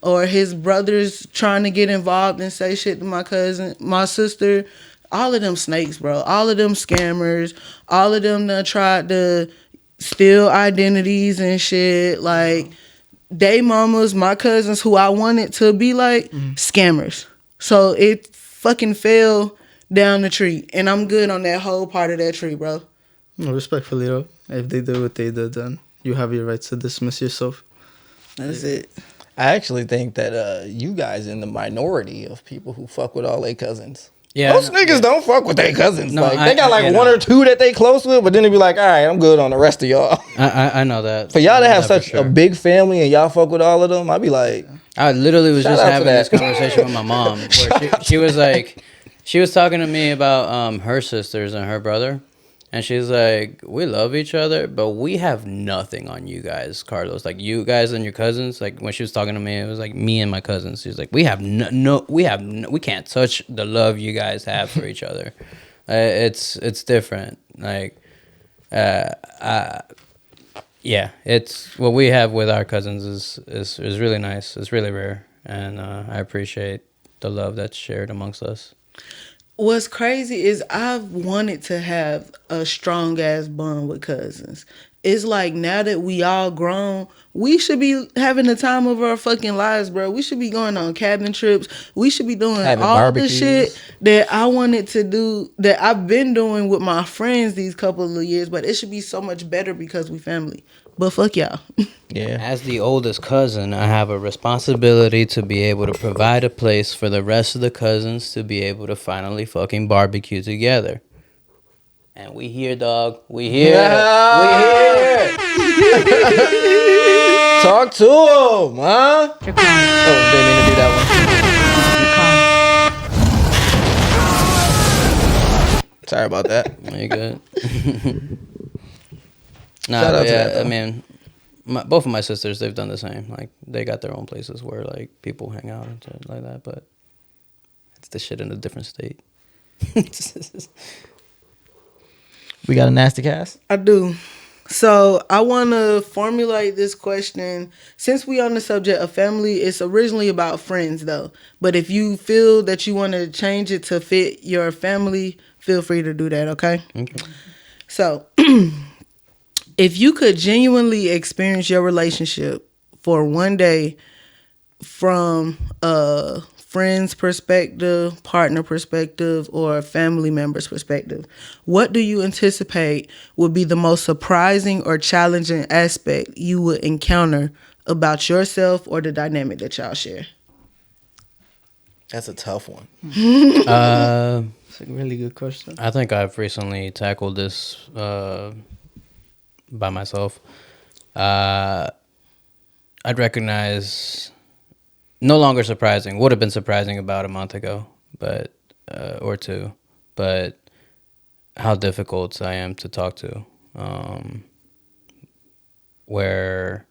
or his brothers trying to get involved and say shit to my cousin, my sister, all of them snakes, bro. All of them scammers. All of them that tried to steal identities and shit. Like, they mamas, my cousins who I wanted to be like, scammers. So it fucking fell down the tree. And I'm good on that whole part of that tree, bro. No, respectfully though, if they did what they did, then you have your right to dismiss yourself. That's it. I actually think that you guys in the minority of people who fuck with all their cousins. Yeah, Most niggas don't fuck with their cousins. No, like they got like yeah, one or two that they close with, but then they be like, all right, I'm good on the rest of y'all. I know that. For y'all to have That for such a big family and y'all fuck with all of them, I'd be like, I literally was Shout just out to having that. this conversation with my mom where she was like, she was talking to me about her sisters and her brother. And she's like, we love each other, but we have nothing on you guys, Carlos. Like you guys and your cousins. Like when she was talking to me, it was like me and my cousins. She's like, we can't touch the love you guys have for each other. It's different. Like, yeah, it's what we have with our cousins is really nice. It's really rare, and I appreciate the love that's shared amongst us. What's crazy is I've wanted to have a strong ass bond with cousins. It's like now that we all grown, we should be having the time of our fucking lives, bro. We should be going on cabin trips. We should be doing Having all barbecues. the shit that I wanted to do, that I've been doing with my friends these couple of years. But it should be so much better because we family. But fuck y'all. yeah. As the oldest cousin, I have a responsibility to be able to provide a place for the rest of the cousins to be able to finally fucking barbecue together. And we here, dog. We here. We here. Talk to him, huh? You're calm. Oh, didn't mean to do that You're calm. one. Sorry about that. You good? Nah, Shout out but to yeah, that, though. I mean, both of my sisters, they've done the same. Like, they got their own places where, like, people hang out and shit like that, but it's the shit in a different state. We got a nasty cast? I do. So I want to formulate this question. Since we on the subject of family, it's originally about friends though. But if you feel that you want to change it to fit your family, feel free to do that, okay? Okay. So if you could genuinely experience your relationship for one day from a friend's perspective, partner perspective, or family member's perspective, what do you anticipate would be the most surprising or challenging aspect you would encounter about yourself or the dynamic that y'all share? That's a tough one. It's a really good question. I think I've recently tackled this by myself. I'd recognize no longer surprising. Would have been surprising about a month ago, but or two. But how difficult I am to talk to. Where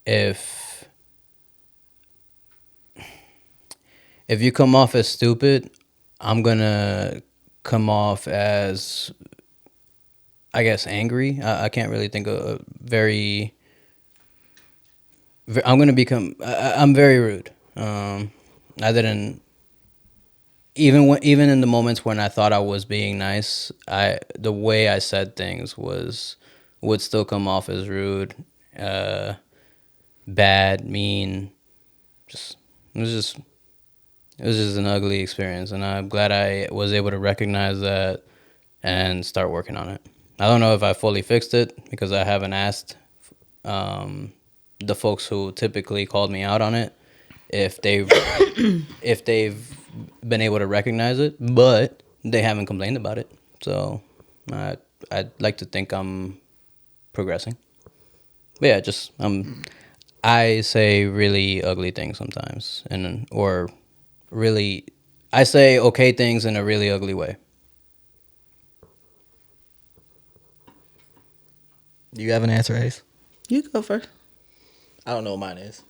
if you come off as stupid, I'm gonna come off as, I guess, angry. I can't really think of I'm gonna become. I'm very rude. I didn't even in the moments when I thought I was being nice. The way I said things would still come off as rude, bad, mean. It was just an ugly experience, and I'm glad I was able to recognize that and start working on it. I don't know if I fully fixed it because I haven't asked the folks who typically called me out on it if they've been able to recognize it, but they haven't complained about it. So I'd like to think I'm progressing. But yeah, just I say really ugly things sometimes, or really, I say okay things in a really ugly way. Do you have an answer, Ace? You go first. I don't know what mine is.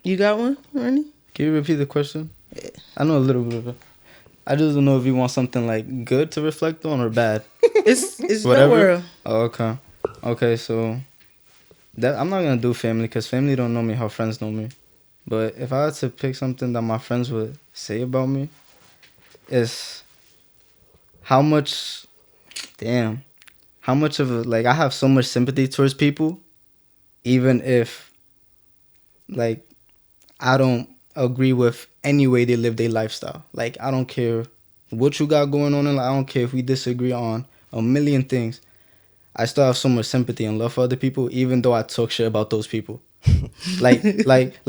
You got one, Ernie? Can you repeat the question? I know a little bit of it. I just don't know if you want something like good to reflect on or bad. It's Whatever. nowhere. Oh, okay. Okay, so that I'm not gonna do family because family don't know me how friends know me. But if I had to pick something that my friends would say about me, is how much of like I have so much sympathy towards people, even if like I don't agree with any way they live their lifestyle. Like I don't care what you got going on in life. I don't care if we disagree on a million things. I still have so much sympathy and love for other people, even though I talk shit about those people. like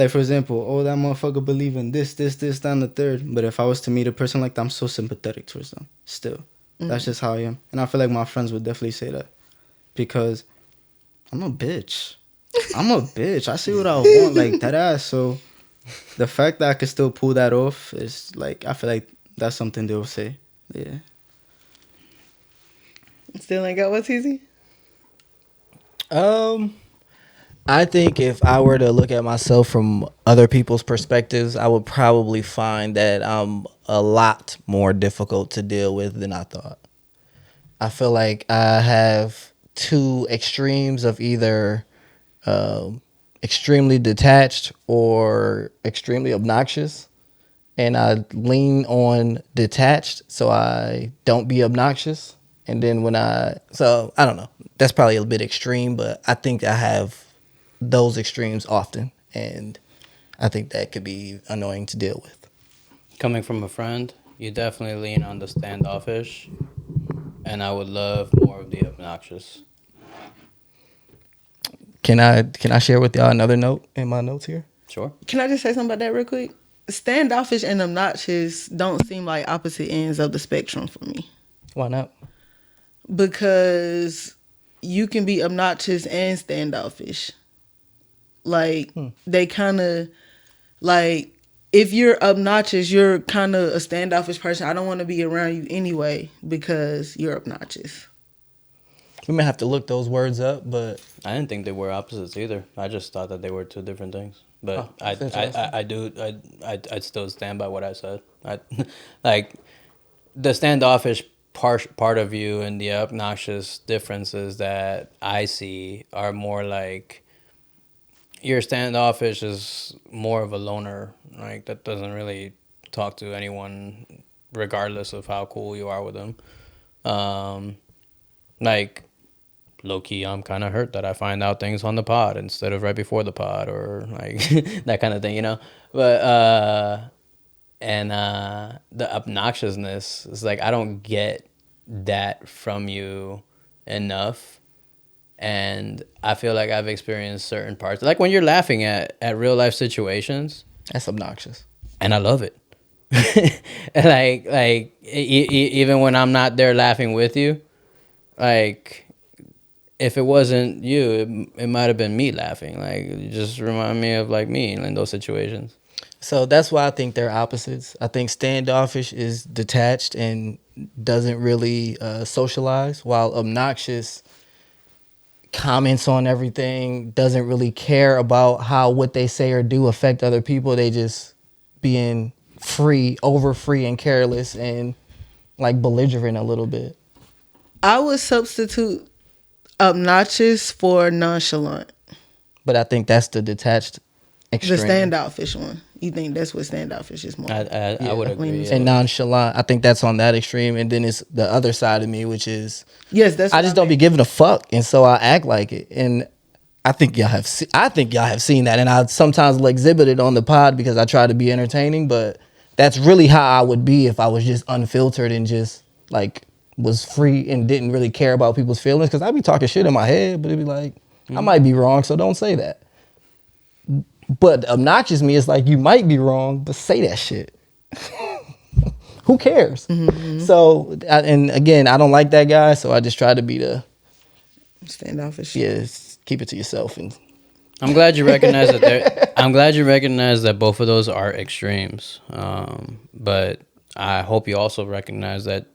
for example, oh, that motherfucker believe in this, that, and the third. But if I was to meet a person like that, I'm so sympathetic towards them. Still, that's just how I am, and I feel like my friends would definitely say that because I'm a bitch. I see what I want, like that ass. So the fact that I could still pull that off is like, I feel like that's something they'll say. Yeah. Still ain't got what's easy? I think if I were to look at myself from other people's perspectives, I would probably find that I'm a lot more difficult to deal with than I thought. I feel like I have two extremes of either extremely detached or extremely obnoxious. And I lean on detached so I don't be obnoxious. And then so I don't know. That's probably a bit extreme, but I think I have those extremes often. And I think that could be annoying to deal with. Coming from a friend, you definitely lean on the standoffish, and I would love more of the obnoxious. Can I share with y'all another note in my notes here? Sure. Can I just say something about that real quick? Standoffish and obnoxious don't seem like opposite ends of the spectrum for me. Why not? Because you can be obnoxious and standoffish. Like, they kind of, like, if you're obnoxious, you're kind of a standoffish person. I don't want to be around you anyway because you're obnoxious. We may have to look those words up, but I didn't think they were opposites either. I just thought that they were two different things. But that's interesting. I'd still stand by what I said. Like the standoffish part of you and the obnoxious differences that I see are more like your standoffish is more of a loner, like that doesn't really talk to anyone, regardless of how cool you are with them. Like low key, I'm kind of hurt that I find out things on the pod instead of right before the pod, or like that kind of thing, you know. But the obnoxiousness is like I don't get that from you enough, and I feel like I've experienced certain parts, like when you're laughing at real life situations, that's obnoxious. and I love it. Even when I'm not there laughing with you, like if it wasn't you, it might have been me laughing. Like, you just remind me of like me in those situations. So that's why I think they're opposites. I think standoffish is detached and doesn't really socialize, while obnoxious comments on everything, doesn't really care about how what they say or do affect other people. They just being over free and careless and like belligerent a little bit. I would substitute obnoxious for nonchalant. But I think that's the detached extreme. The standoffish one. You think that's what standoffish is more? I would agree. And nonchalant, I think that's on that extreme. And then it's the other side of me, which is yes, that's. I just don't be giving a fuck, and so I act like it. And I think y'all have seen that, and I sometimes will exhibit it on the pod because I try to be entertaining. But that's really how I would be if I was just unfiltered and just like was free and didn't really care about people's feelings. Because I'd be talking shit in my head, but it'd be like I might be wrong, so don't say that. But obnoxious me is like, you might be wrong, but say that shit. Who cares? Mm-hmm. So, and again, I don't like that guy, so I just try to be the standoffish. Yeah, keep it to yourself. And I'm glad you recognize that. I'm glad you recognize that both of those are extremes. But I hope you also recognize that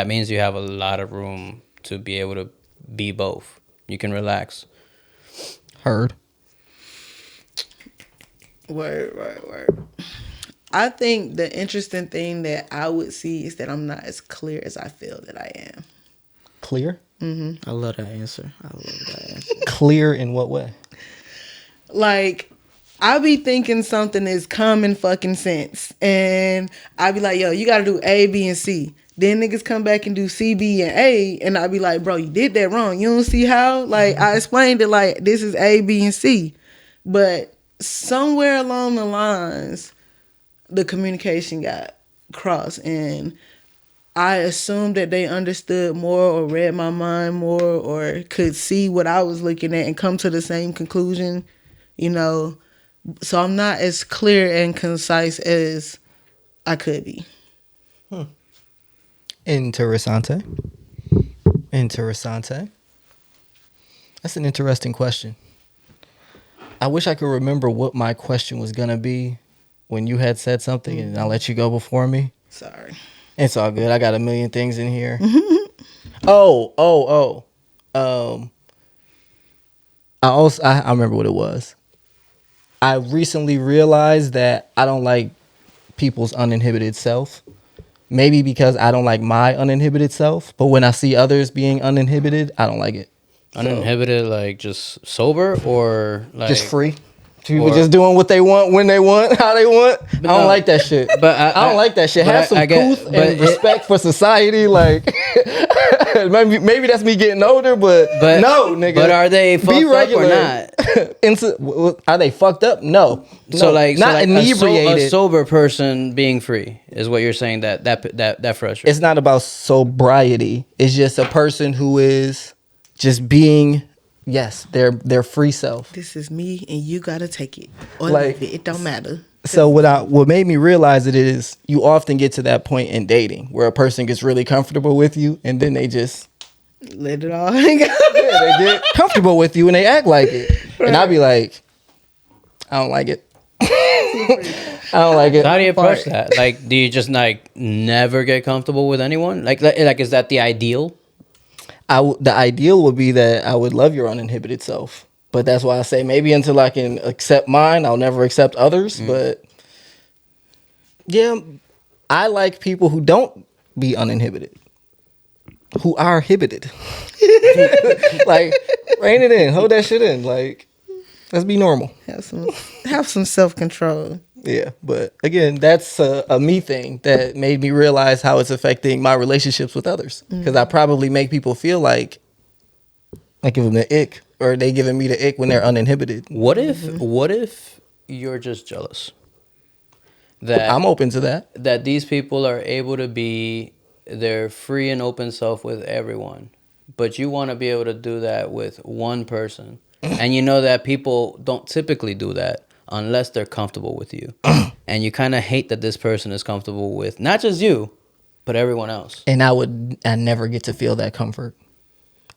means you have a lot of room to be able to be both. You can relax. Heard. Word. I think the interesting thing that I would see is that I'm not as clear as I feel that I am. Clear? Mm-hmm. I love that answer. Clear in what way? Like, I be thinking something is common fucking sense. And I be like, yo, you got to do A, B, and C. Then niggas come back and do C, B, and A. And I be like, bro, you did that wrong. You don't see how? Like, I explained it like, this is A, B, and C. But somewhere along the lines, the communication got crossed. And I assumed that they understood more or read my mind more or could see what I was looking at and come to the same conclusion. you know. So I'm not as clear and concise as I could be. Interessante. Interessante. That's an interesting question. I wish I could remember what my question was going to be when you had said something, and I'll let you go before me. Sorry. It's all good. I got a million things in here. Oh. I remember what it was. I recently realized that I don't like people's uninhibited self. Maybe because I don't like my uninhibited self, but when I see others being uninhibited, I don't like it. Uninhibited, like just sober or like Just free. People Or- just doing what they want, when they want, how they want. I don't like that shit. But I don't like that shit. but Have some I get- couth but and it- respect for society. Like, maybe that's me getting older, but no, nigga. But are they fucked up or not? Are they fucked up? No. So like, not a inebriated. sober person being free is what you're saying. That frustrates. It's not about sobriety. It's just a person who is just being, yes, their free self. This is me, and you gotta take it or Like- leave it. It don't matter. So what made me realize it is you often get to that point in dating where a person gets really comfortable with you, and then they just Let it all hang out. they get comfortable with you and they act like it. And I'd be like, I don't like it. I don't like it. So how do you approach that? Like, do you just like never get comfortable with anyone? Like is that the ideal? The ideal would be that I would love your uninhibited self. But that's why I say maybe until I can accept mine, I'll never accept others. But yeah, I like people who don't be uninhibited, who are inhibited. Like, rein it in, hold that shit in. Like, let's be normal. Have some self control. Yeah, but again, that's a me thing that made me realize how it's affecting my relationships with others. Because I probably make people feel like I give them the ick, or they giving me the ick when they're uninhibited. What if you're just jealous? That I'm open to that. that these people are able to be their free and open self with everyone, but you want to be able to do that with one person, and you know that people don't typically do that unless they're comfortable with you, and you kind of hate that this person is comfortable with not just you, but everyone else. And I never get to feel that comfort.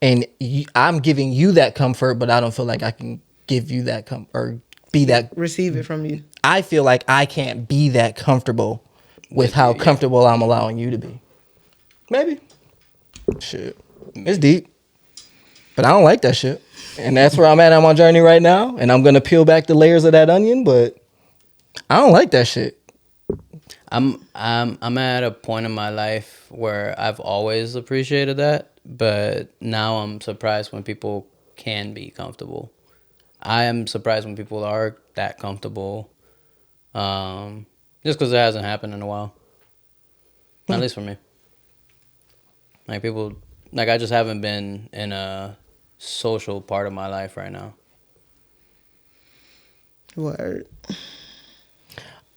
And I'm giving you that comfort, but I don't feel like I can give you that comfort or be that. Receive it from you. I feel like I can't be that comfortable with how comfortable I'm allowing you to be. Maybe. Shit. It's deep. But I don't like that shit. And that's where I'm at on my journey right now. And I'm going to peel back the layers of that onion, but I don't like that shit. I'm at a point in my life where I've always appreciated that, but now I'm surprised when people can be comfortable. I am surprised when people are that comfortable, just because it hasn't happened in a while. At least for me. Like people, like I just haven't been in a social part of my life right now. Word.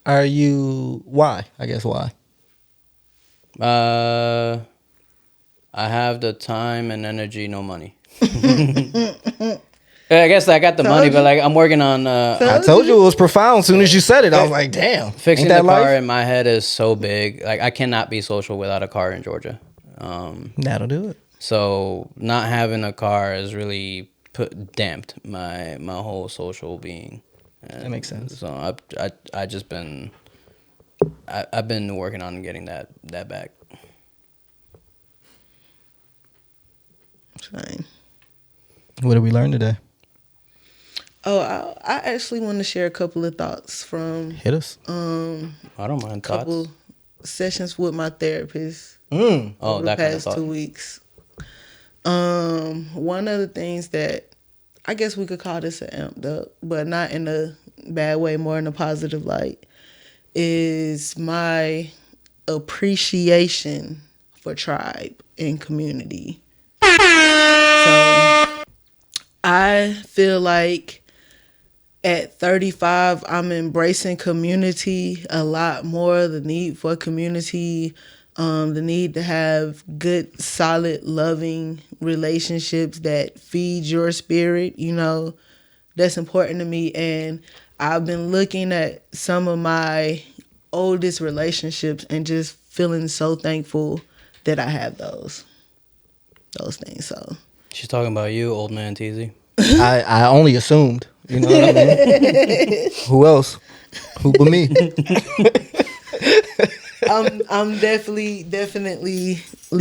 Are you, why? I guess why? I have the time and energy, no money. I guess I got the money, but like I'm working on I told you it was profound as soon as you said it. I was like, damn. fixing ain't the that car life? in my head is so big. Like I cannot be social without a car in Georgia. That'll do it. So not having a car has really damped my whole social being. That makes sense. So I just been I've been working on getting that back. Fine. What did we learn today? Oh, I actually want to share a couple of thoughts from Hit us. I don't mind couple thoughts. sessions with my therapist Oh, over the that kind of past thought. 2 weeks. One of the things that I guess we could call this an amped up, but not in a bad way, more in a positive light, is my appreciation for tribe and community. So I feel like at 35, I'm embracing community a lot more, the need for community, the need to have good, solid, loving relationships that feed your spirit, you know, that's important to me. And I've been looking at some of my oldest relationships and just feeling so thankful that I have those things. So She's talking about you, old man Teezy. I only assumed. You know what I mean? Who else? Who but me? I'm definitely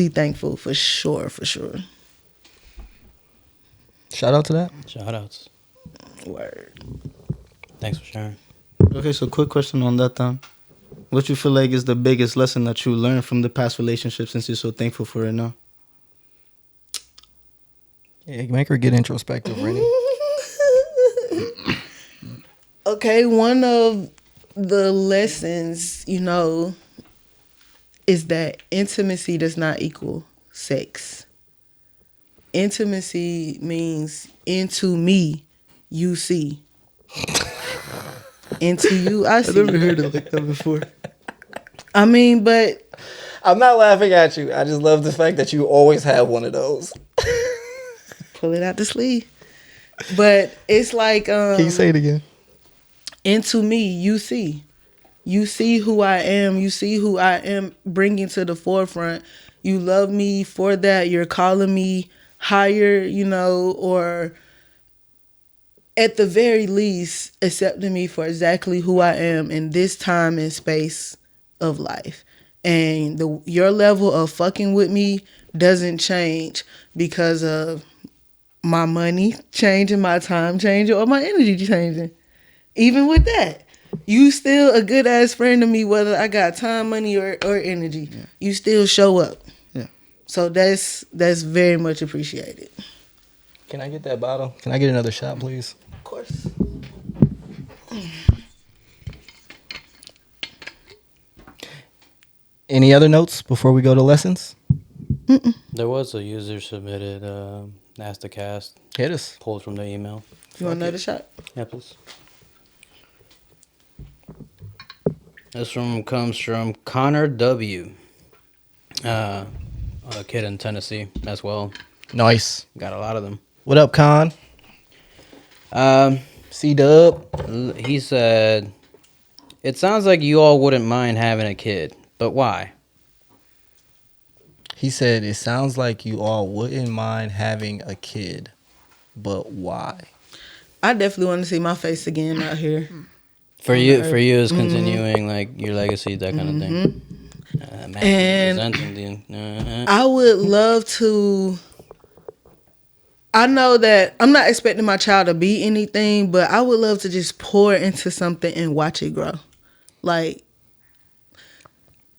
thankful for sure. Shout out to that. Shout outs. Word. Thanks for sharing. Okay, so quick question on that then. What you feel like is the biggest lesson that you learned from the past relationship since you're so thankful for it now? Yeah, make her get introspective, Rennie. Okay, one of the lessons, is that intimacy does not equal sex. Intimacy means into me, you see. Into you, I see. I never heard it like that before. I mean, but I'm not laughing at you. I just love the fact that you always have one of those. pull it out the sleeve. But it's like Can you say it again? into me, you see. You see who I am. You see who I am bringing to the forefront. You love me for that. You're calling me higher, or at the very least, accepting me for exactly who I am in this time and space of life. And your level of fucking with me doesn't change because of my money changing, my time changing, or my energy changing. Even with that, you still a good ass friend to me, whether I got time, money, or energy. Yeah. You still show up. Yeah. So that's very much appreciated. Can I get that bottle? Can I get another shot, please? Of course. Any other notes before we go to lessons? There was a user submitted Ask the Cast. Hit us. Pulled from the email. You want another shot? Yeah, please. This comes from Connor W. A kid in Tennessee as well. Nice. Got a lot of them. What up, Con? C-Dub. He said, "It sounds like you all wouldn't mind having a kid, but why?" He said, it sounds like you all wouldn't mind having a kid, but why? I definitely want to see my face again out here. For you, is continuing like your legacy, that kind of thing. And I would love to. I know that I'm not expecting my child to be anything, but I would love to just pour into something and watch it grow. Like,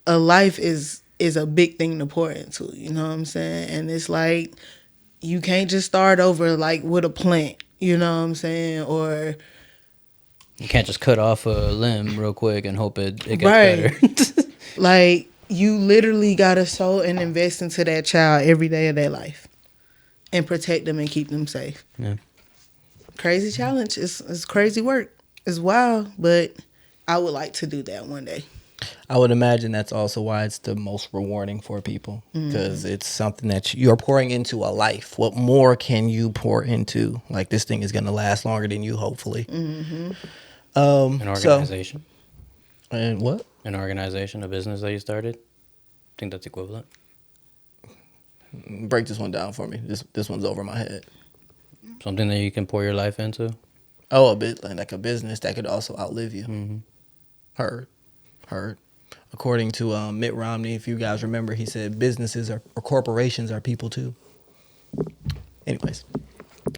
a life is a big thing to pour into, you know what I'm saying? And it's like, you can't just start over like with a plant, you know what I'm saying? Or you can't just cut off a limb real quick and hope it gets right. better. Like, you literally gotta sow and invest into that child every day of their life and protect them and keep them safe. Yeah. Crazy challenge. It's crazy work. It's wild, but I would like to do that one day. I would imagine that's also why it's the most rewarding for people, because it's something that you're pouring into a life. What more can you pour into? Like, this thing is going to last longer than you, hopefully. Mm-hmm. An organization. And what? An organization, a business that you started. I think that's equivalent. Break this one down for me. This one's over my head. Something that you can pour your life into. Oh, a bit like a business that could also outlive you. Mm-hmm. Heard. According to Mitt Romney, if you guys remember, he said businesses or corporations are people too. Anyways,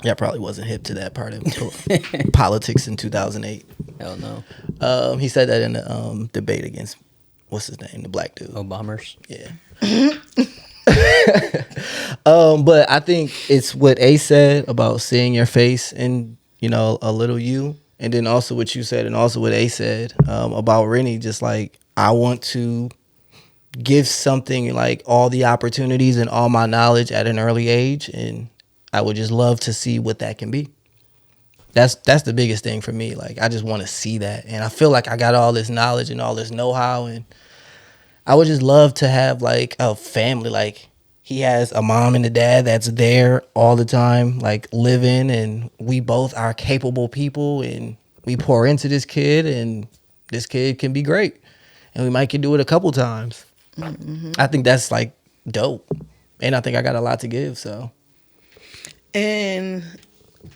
yeah, I probably wasn't hip to that part of politics in 2008. Hell no. He said that in the debate against, what's his name, the black dude. Obamas. Yeah. But I think it's what Ace said about seeing your face in, a little you. And then also what you said, and also what Ace said about Rennie, just like, I want to give something like all the opportunities and all my knowledge at an early age, and I would just love to see what that can be. That's the biggest thing for me. Like, I just want to see that, and I feel like I got all this knowledge and all this know-how, and I would just love to have like a family, like he has a mom and a dad that's there all the time, like living, and we both are capable people, and we pour into this kid, and this kid can be great, and we might can do it a couple times. I think that's like dope, and I think I got a lot to give. So, And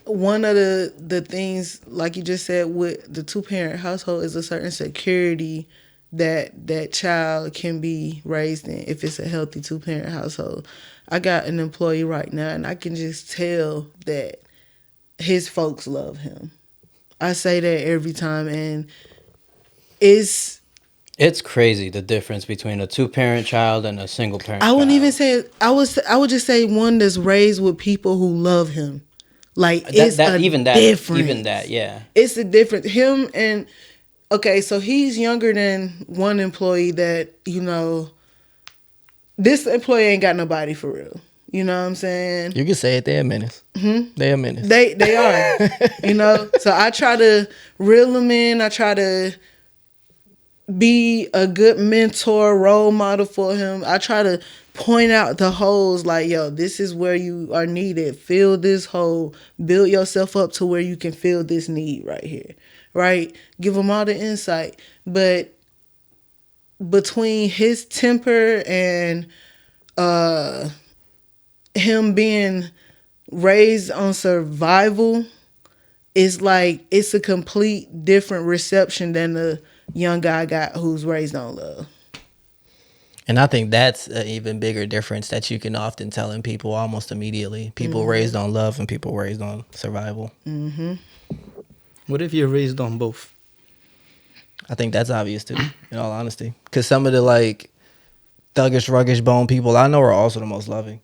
one of the things, like you just said, with the 2-parent household is a certain security that child can be raised in if it's a healthy 2-parent household. I got an employee right now, and I can just tell that his folks love him. I say that every time, and it's crazy the difference between a 2-parent child and a single parent. I wouldn't child. even say I would just say one that's raised with people who love him. Like it's a difference. Even that, yeah. It's a difference. Him and okay, so he's younger than one employee that, this employee ain't got nobody for real. You know what I'm saying? you can say it. They're a menace. They're a menace. They are. So I try to reel them in. I try to be a good mentor, role model for him. I try to point out the holes, like, yo, this is where you are needed. Fill this hole. Build yourself up to where you can fill this need right here. Right? Give him all the insight. But between his temper and him being raised on survival, it's like it's a complete different reception than the young guy got who's raised on love. And I think that's an even bigger difference that you can often tell in people almost immediately. People raised on love and people raised on survival. What if you're raised on both? I think that's obvious too, in all honesty. Because some of the like thuggish, ruggish bone people I know are also the most loving.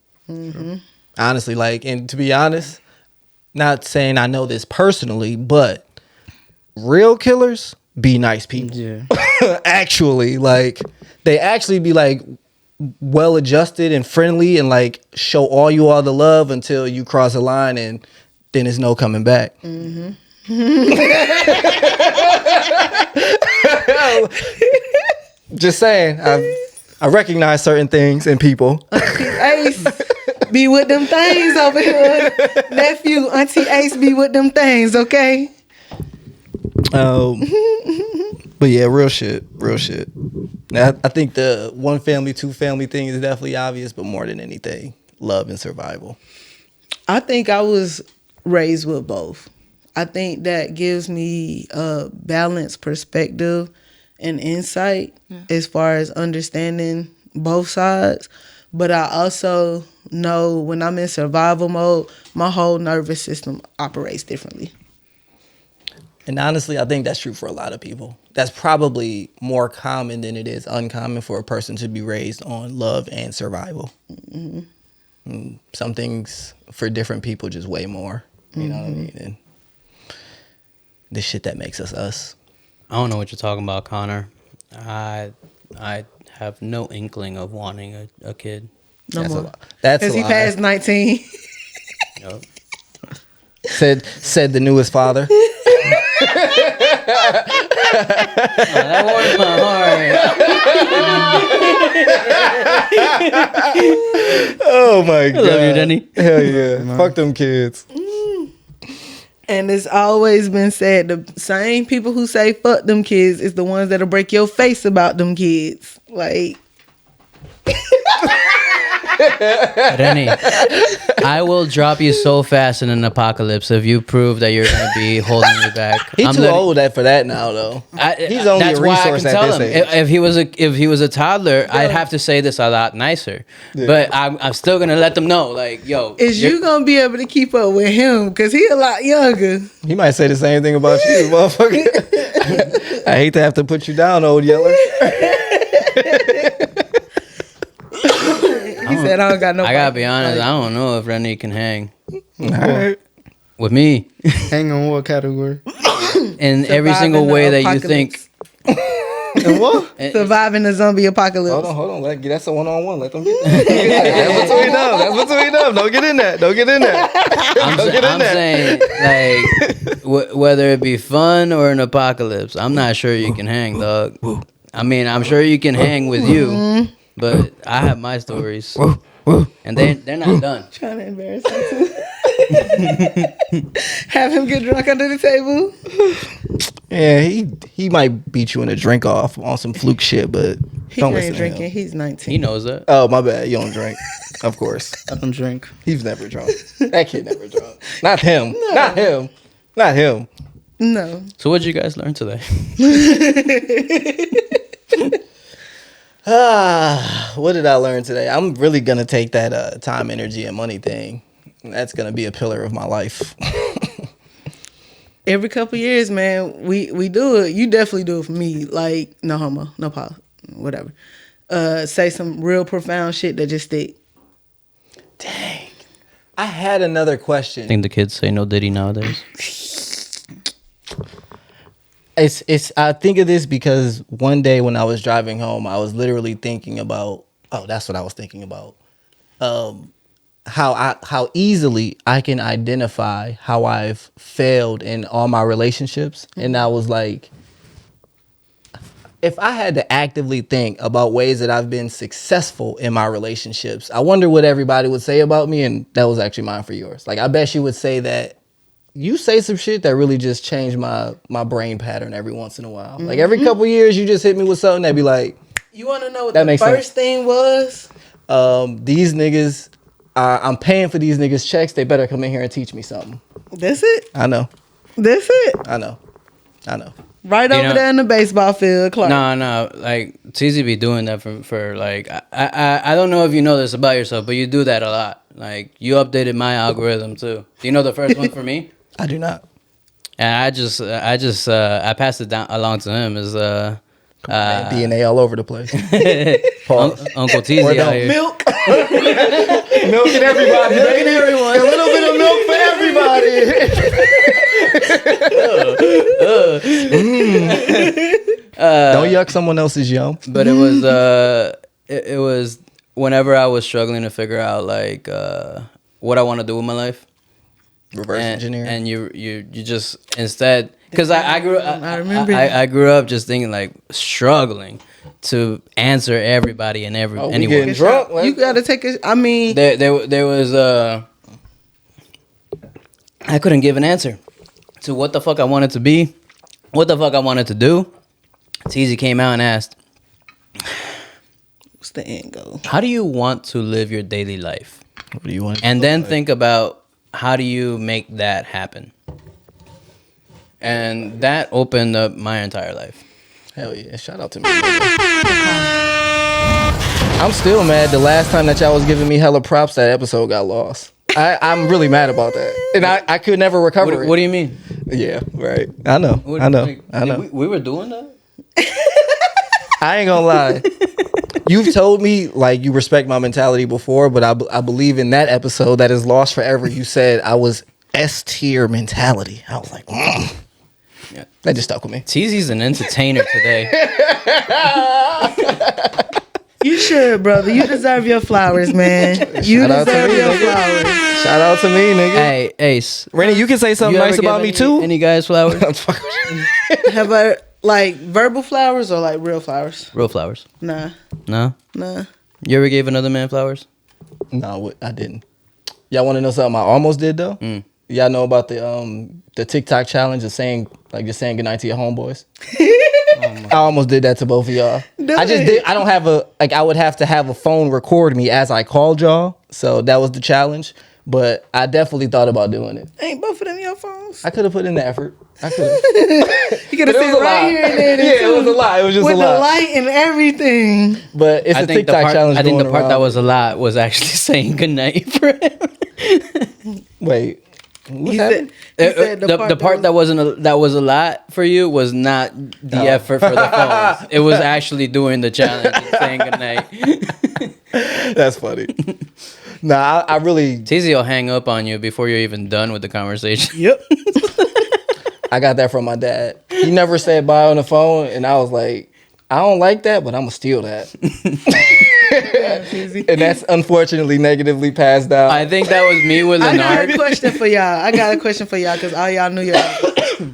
Honestly, like, and to be honest, not saying I know this personally, but real killers be nice people. Yeah. Actually, like, they actually be like well adjusted and friendly and like show you all the love until you cross a line, and then there's no coming back. Just saying, I recognize certain things in people. Ace be with them things over here. Nephew, Auntie Ace be with them things, okay? But yeah, real shit. Now, I think the 1 family, 2 family thing is definitely obvious, but more than anything, love and survival. I think I was raised with both. I think that gives me a balanced perspective and insight as far as understanding both sides. But I also know when I'm in survival mode, my whole nervous system operates differently. And honestly, I think that's true for a lot of people. That's probably more common than it is uncommon for a person to be raised on love and survival. Some things for different people just way more. You know what I mean? And the shit that makes us us. I don't know what you're talking about, Connor. I have no inkling of wanting a kid. No That's more. a lot. That's Because a he lie. passed 19. Yup. Said the newest father. That warms my heart. Oh my god. I love you, Denny. Hell yeah. Fuck them kids. And it's always been said, the same people who say fuck them kids is the ones that'll break your face about them kids. Like, Denny, I will drop you so fast in an apocalypse if you prove that you're going to be holding me back. He's too old for that now, though. He's only that's a why I resource can at tell this him. age. If he was a toddler, I'd have to say this a lot nicer. Yeah. But I'm still going to let them know, like, yo. is you going to be able to keep up with him? Because he a lot younger. He might say the same thing about you, motherfucker. I hate to have to put you down, old yeller. He said, I don't got no I got to problem. be honest, Like, I don't know if Rennie can hang All right. with me Hang on what category? in every survive single in the way that you apocalypse. think. And what? Surviving the zombie apocalypse. Hold on. That's a one-on-one. Let them get that. That's between them. Don't get in that. I'm saying, like, whether it be fun or an apocalypse, I'm not sure you can hang, dog. I mean, I'm sure you can hang with you, but I have my stories. And they're not done. Trying to embarrass him too. Have him get drunk under the table. Yeah, he might beat you in a drink off on some fluke shit, but He don't ain't listen to drinking. him. He's 19. He knows that. Oh, my bad. You don't drink. Of course. I don't drink. He's never drunk. That kid never drunk. Not him. Not him. Not him. No. So what did you guys learn today? What did I learn today? I'm really going to take that time, energy, and money thing. That's going to be a pillar of my life. Every couple years, man, we do it. You definitely do it for me. Like, no homo, no poly, whatever. Say some real profound shit that just stick. Dang. I had another I question. think the kids say no Diddy nowadays. It's I think of this because one day when I was driving home, I was literally thinking about, that's what I was thinking about. How easily I can identify how I've failed in all my relationships. And I was like, if I had to actively think about ways that I've been successful in my relationships, I wonder what everybody would say about me. And that was actually mine for yours. Like, I bet you would say that you say some shit that really just changed my brain pattern every once in a while. Like, every couple years, you just hit me with something that be like, You want to know what That the makes first thing was? these niggas, I'm paying for these niggas checks. They better come in here and teach me something. That's it. I know. That's it. I know. Right You over know- there in the baseball field, Clark. No, like Teezy be doing that for like I don't know if you know this about yourself, but you do that a lot. Like you updated my algorithm too. Do you know the first one for me? I do not. And I passed it down along to him is Man, DNA all over the place. Pause. Uncle Teezy Or out don't. here. Milk. Milking everybody. Milking everyone. A little bit of milk for everybody. Don't yuck someone else's yum. But it was it was whenever I was struggling to figure out like what I want to do with my life. Reverse engineering. And you just instead because I grew up I remember. I grew up just thinking like struggling to answer everybody and we anyone. getting drunk. You gotta take a. I mean, There was I couldn't give an answer to what the fuck I wanted to be, what the fuck I wanted to do. Teezy came out and asked, what's the end goal? "How do you want to live your daily life?" What do you want? And then think about how do you make that happen. And that opened up my entire life. Hell yeah. Shout out to me. I'm still mad. The last time that y'all was giving me hella props, that episode got lost. I'm really mad about that. And I could never recover it. What do you mean? Yeah, right. I know. I know. We were doing that? I ain't gonna lie. You've told me like you respect my mentality before, but I believe in that episode that is lost forever. You said I was S tier mentality. I was like, Yeah. That just stuck with me. Teezy's an entertainer today. You should, brother. You deserve your flowers, man. You Shout out to deserve me, your nigga. flowers. Shout out to me, nigga. Hey, Ace. Rennie, you can say something You ever nice about give me any- too. Any guys flowers? I'm fucking with you. Have I like verbal flowers or like real flowers? Real flowers. Nah. No? Nah. You ever gave another man flowers? No, I didn't. Y'all want to know something I almost did though? Y'all know about the TikTok challenge of saying just saying goodnight to your homeboys? I almost did that to both of y'all. I just did. I don't have I would have to have a phone record me as I called y'all. So that was the challenge. But I definitely thought about doing it. Ain't both of them your phones? I could have put in the effort. I could have. You could have said right here and there. Yeah, it was a lot. It was just with a the lot. light and everything. But it's a TikTok challenge. I think the part going that around. was a lot was actually saying goodnight for him. Wait. What He happened? said The part that was a lot for you was not the effort for the phones. It was actually doing the challenge and saying goodnight. That's funny. Nah, I really. Teezy will hang up on you before you're even done with the conversation. Yep. I got that from my dad. He never said bye on the phone, and I was like, I don't like that, but I'm gonna steal that. And that's unfortunately negatively passed down. I think that was me with I got a Leonard. question for y'all because all y'all knew y'all.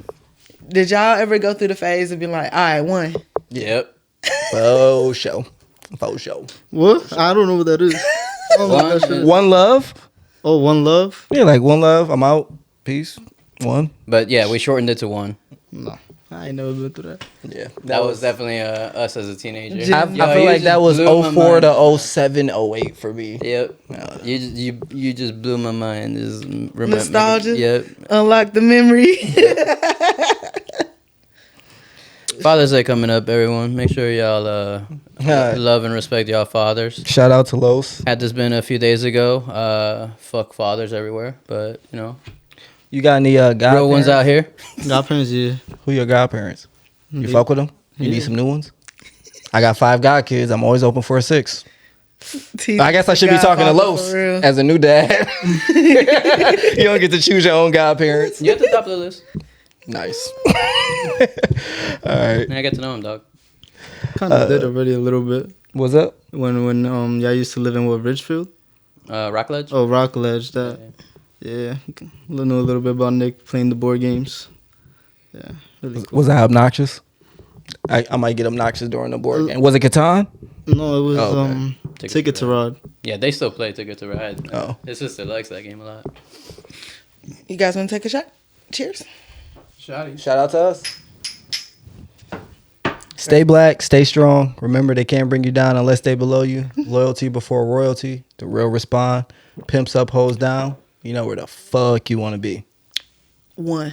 Did y'all ever go through the phase of being like, all right, one? Yep. Faux show. What? I don't know what that is. One love. Oh, one love. Yeah, like one love. I'm out. Peace. One. But yeah, we shortened it to one. No, I ain't never been through that. Yeah, That was definitely us as a teenager. I Yo, feel you like that just was blew my 04 mind. to 07, 08 for me. Yep. You just blew my mind. Just remember. Nostalgia. Yep. Unlock the memory. Father's Day coming up, everyone. Make sure y'all love and respect y'all fathers. Shout out to Los. Had this been a few days ago, fuck fathers everywhere. But you know, You got any godparents? real ones out here. Godparents, yeah. Who your godparents? You Yeah. fuck with them? You need some new ones? I got 5 god kids. I'm always open for a 6. I guess I should be talking to Los as a new dad. You don't get to choose your own godparents. You at the top of the list. Nice. All right. I get to know him, dog. Kind of did already a little bit. What's up? When y'all used to live in Ridgefield? Rockledge. Oh, Rockledge. That. Yeah. Know a little bit about Nick playing the board games. Yeah. Really cool. Was I obnoxious? I might get obnoxious during the board game. Was it Catan? No, it was okay. Ticket to Ride. Yeah, they still play Ticket to Ride. Oh. His sister likes that game a lot. You guys want to take a shot? Cheers. Shout out to us. Stay black, stay strong. Remember, they can't bring you down unless they below you. Loyalty before royalty. The real respond. Pimps up, hoes down. You know where the fuck you want to be. 1.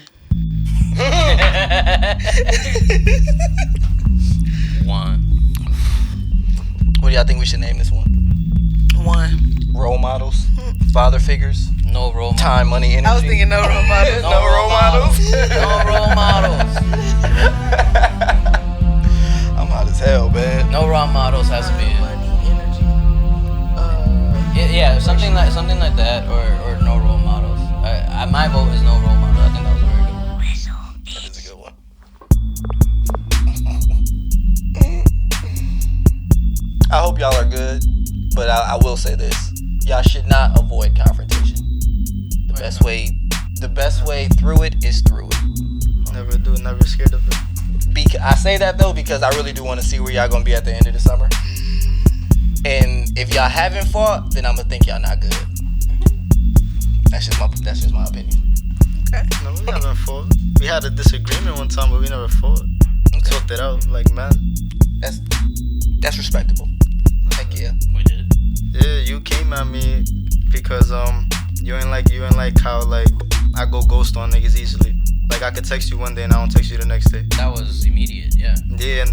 One. What do y'all think we should name this one? 1. Role models, father figures, No role models. time, money, energy. I was thinking no role models. No role models. No role models. I'm hot as hell, man. No role models has to be it. Money, energy. Yeah, something like that, or no role models. My vote is no role model. I think that was very good. That is a good one. I hope y'all are good, but I will say this: y'all should not avoid confrontation. The best way through it is through it. Never do it, never scared of it. I say that though because I really do want to see where y'all gonna be at the end of the summer. And if y'all haven't fought, then I'm gonna think y'all not good. That's just my opinion. No, we haven't fought. We had a disagreement one time, but we never fought. We talked it out, like, man. That's respectable. Heck yeah. We did. Yeah, you came at me because you ain't like how like I go ghost on niggas easily. Like I could text you one day and I don't text you the next day. That was immediate. Yeah. Yeah,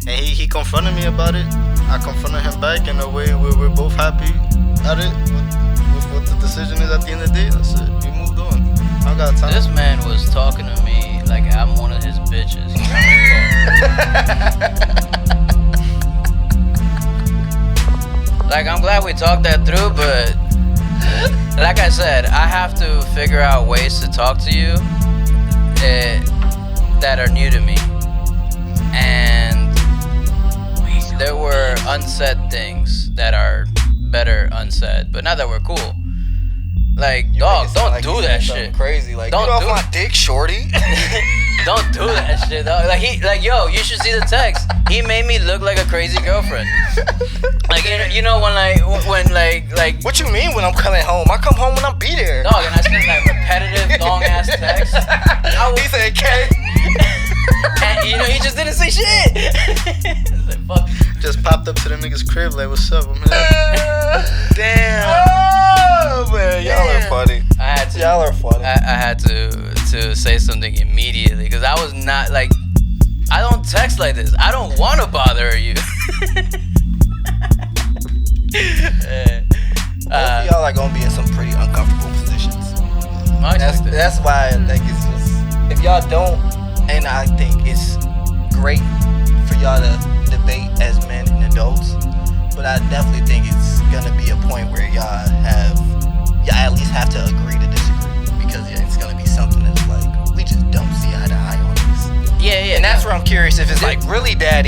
and he confronted me about it. I confronted him back in a way where we're both happy at it with what the decision is at the end of the day. That's it. We moved on. I don't got time. This man was talking to me like I'm one of his bitches. He got me fucked. Like I'm glad we talked that through, but like I said, I have to figure out ways to talk to you that are new to me, and there were unsaid things that are better unsaid, but now that we're cool. Like, dog, don't do that shit. Crazy, like Don't get off do my dick, shorty. Don't do that shit, dog. Yo, you should see the text. He made me look like a crazy girlfriend. Like, you know when What you mean when I'm coming home? I come home when I be there. dog, and I sent like repetitive long ass texts. He said, "K." And he just didn't say shit. It's like, fuck. Just popped up to the nigga's crib like, what's up? I'm here. Damn. Oh man, y'all are funny. I had to. Y'all are funny. I had to say something immediately because I was not like. I don't text like this. I don't want to bother you. Both of y'all are gonna be in some pretty uncomfortable positions. That's why I think it's just if y'all don't, and I think it's great for y'all to debate as men and adults, but I definitely think it's gonna be a point where y'all at least have to agree to disagree because it's gonna be something that's like we just don't see eye to eye on this. Yeah. And that's where I'm curious if it's like really dad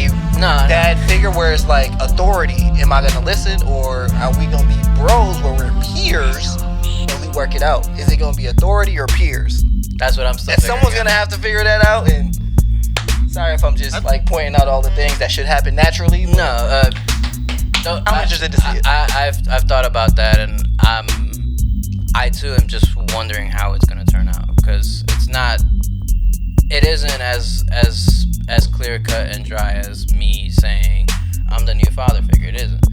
figure where it's like authority. Am I gonna listen or are we gonna be bros where we're peers and we work it out? Is it gonna be authority or peers? That's what I'm still And figuring someone's out. gonna have to figure that out. And sorry if I'm just like pointing out all the things that should happen naturally. No, No, I'm interested to see it. I've thought about that, and I too am just wondering how it's gonna turn out, because it's not. It isn't as clear cut and dry as me saying I'm the new father figure. It isn't.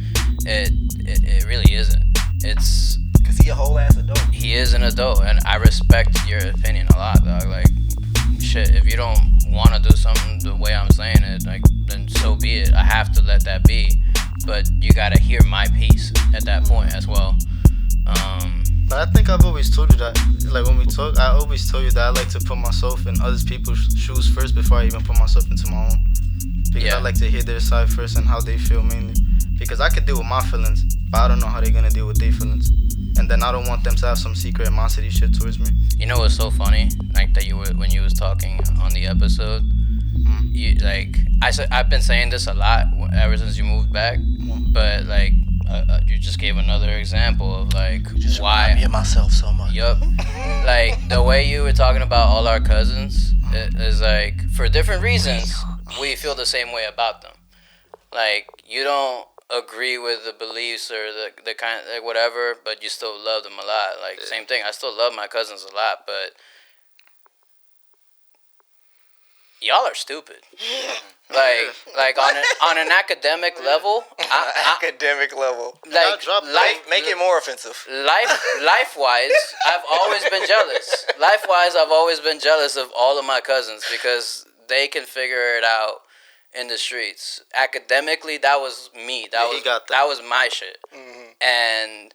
It really isn't. It's Cause he a whole ass adult. he is an adult, and I respect your opinion a lot, dog. Like, shit, if you don't want to do something the way I'm saying it, like, then so be it. I have to let that be, but you gotta hear my piece at that point as well. But I think I've always told you that, like when we talk, I always tell you that I like to put myself in other people's shoes first before I even put myself into my own. Because Yeah. I like to hear their side first and how they feel mainly. Because I could deal with my feelings, but I don't know how they're gonna deal with their feelings. And then I don't want them to have some secret animosity shit towards me. You know what's so funny? Like that you were when you was talking on the episode. You like I've been saying this a lot ever since you moved back, but like you just gave another example of like Just why. remind me of myself so much. Yup. Like the way you were talking about all our cousins is like for different reasons we feel the same way about them. Like you don't agree with the beliefs or the kind like whatever, but you still love them a lot. Like same thing. I still love my cousins a lot, but y'all are stupid. Like on an academic level, Academic level. like Make it more offensive. life wise, I've always been jealous. Life wise, I've always been jealous of all of my cousins because they can figure it out in the streets. Academically, that was me. That was my shit. And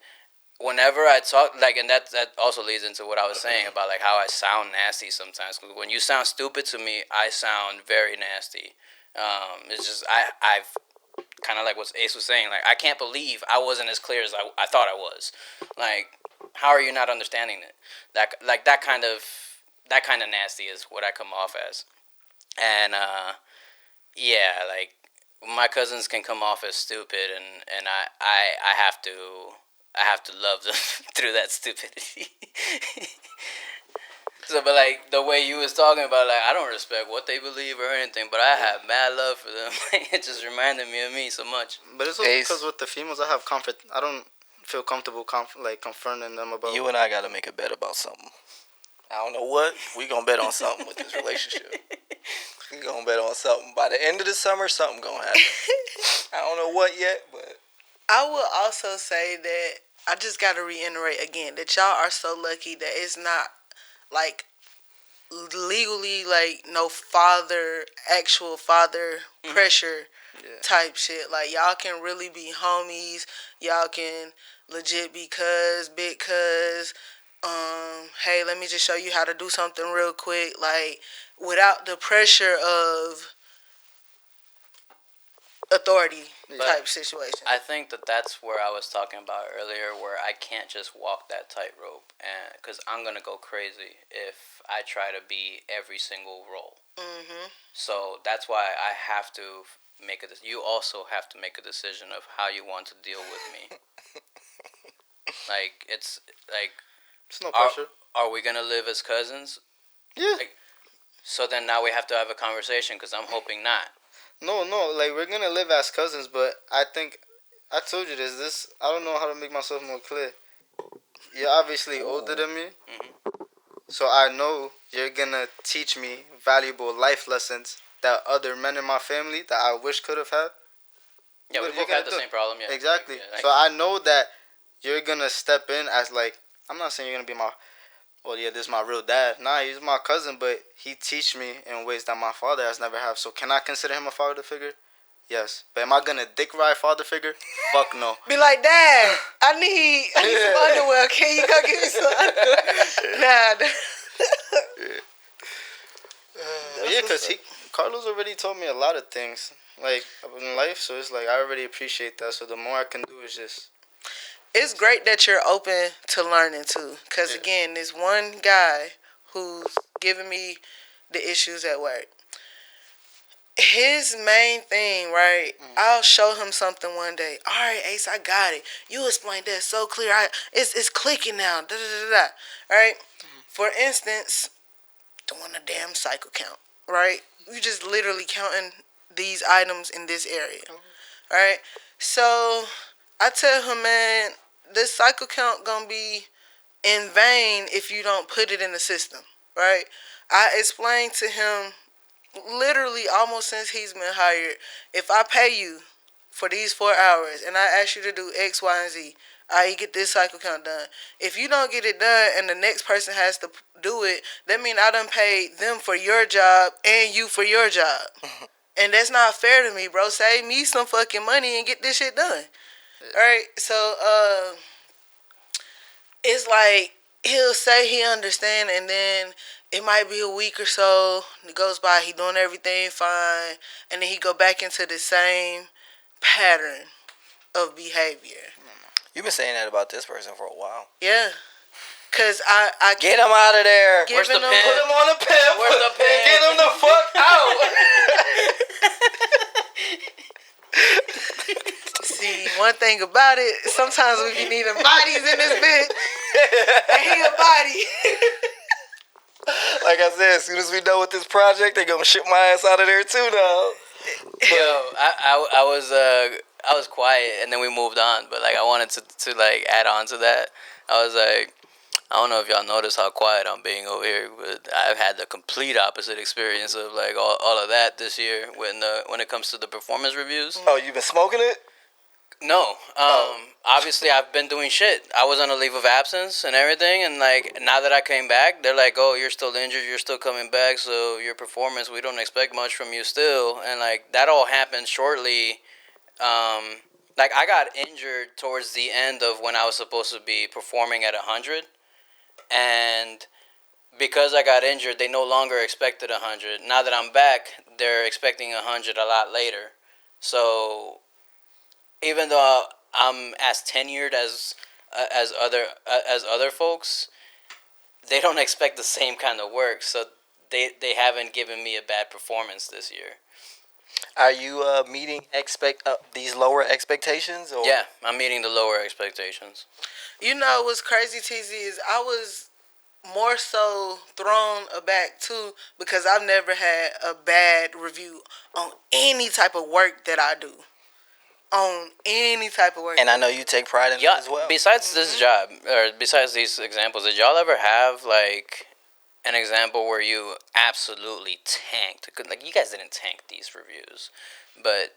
whenever I talk, like, and that also leads into what I was saying about like how I sound nasty sometimes. 'Cause when you sound stupid to me, I sound very nasty. It's just I've kind of like what Ace was saying. Like I can't believe I wasn't as clear as I thought I was. Like how are you not understanding it? That kind of nasty is what I come off as. And yeah, like my cousins can come off as stupid, and I have to love them through that stupidity. So, but like the way you was talking about, like I don't respect what they believe or anything, but I have mad love for them. Like, it just reminded me of me so much. But it's also because with the females, I have comfort. I don't feel comfortable confronting them about. You and I gotta make a bet about something. I don't know what. We gonna bet on something with this relationship. We gonna bet on something. By the end of the summer, something gonna happen. I don't know what yet, but I will also say that I just got to reiterate again that y'all are so lucky that it's not like legally like no actual father pressure type shit. Like y'all can really be homies. Y'all can legit be big cuz. Hey, let me just show you how to do something real quick. Like without the pressure of authority type situation. I think that's where I was talking about earlier, where I can't just walk that tightrope, and because I'm gonna go crazy if I try to be every single role. So that's why I have to make a. You also have to make a decision of how you want to deal with me. Like it's no pressure. Are we gonna live as cousins? Yeah. Like, so then now we have to have a conversation because I'm hoping not. No, like we're gonna live as cousins, but I think I told you this. I don't know how to make myself more clear. You're obviously older than me, so I know you're gonna teach me valuable life lessons that other men in my family that I wish could have had. Yeah, we both had the same problem. Yeah, exactly. Yeah, like, so I know that you're gonna step in as like I'm not saying you're gonna be my. Well, yeah, this is my real dad. Nah, he's my cousin, but he teach me in ways that my father has never have. So can I consider him a father figure? Yes. But am I gonna dick ride father figure? Fuck no. Be like, Dad, I need some underwear. Can you go get me some underwear? Yeah, because Carlos already told me a lot of things, like, in life. So it's like, I already appreciate that. So the more I can do is just... It's great that you're open to learning too, because again, there's one guy who's giving me the issues at work. His main thing, right? I'll show him something one day. All right, Ace, I got it. You explained that so clear. It's clicking now. Da da da da. Right? For instance, doing a damn cycle count. Right? You just literally counting these items in this area. Right? So I tell him, man, this cycle count gonna be in vain if you don't put it in the system, right? I explained to him literally almost since he's been hired, if I pay you for these 4 hours and I ask you to do X, Y, and Z, I get this cycle count done. If you don't get it done and the next person has to do it, that means I done paid them for your job and you for your job. And that's not fair to me, bro. Save me some fucking money and get this shit done. Alright, so it's like he'll say he understand, and then it might be a week or so. It goes by, he doing everything fine, and then he go back into the same pattern of behavior. You've been saying that about this person for a while. Yeah, cause I Get him out of there. Where's the giving him pen? Put him on the pimp. Where's the pen? Get him the fuck out. See, one thing about it, sometimes we be needing bodies in this bitch, and he a body. Like I said, as soon as we done with this project, they gonna ship my ass out of there too now. Yo, I was quiet, and then we moved on. But like, I wanted to like add on to that. I was like, I don't know if y'all notice how quiet I'm being over here, but I've had the complete opposite experience of like all of that this year when it comes to the performance reviews. Oh, you been smoking it? No, obviously I've been doing shit. I was on a leave of absence and everything, and like now that I came back, they're like, "Oh, you're still injured. You're still coming back, so your performance, we don't expect much from you still." And like that all happened shortly. Like I got injured towards the end of when I was supposed to be performing at 100, and because I got injured, they no longer expected 100. Now that I'm back, they're expecting 100 a lot later. So even though I'm as tenured as other folks, they don't expect the same kind of work. So they haven't given me a bad performance this year. Are you meeting these lower expectations? Or? Yeah, I'm meeting the lower expectations. You know what's crazy, TZ, is I was more so thrown aback too because I've never had a bad review on any type of work that I do. On any type of work. And I know you take pride in it as well. Besides this job, or besides these examples, did y'all ever have like an example where you absolutely tanked? Like you guys didn't tank these reviews, but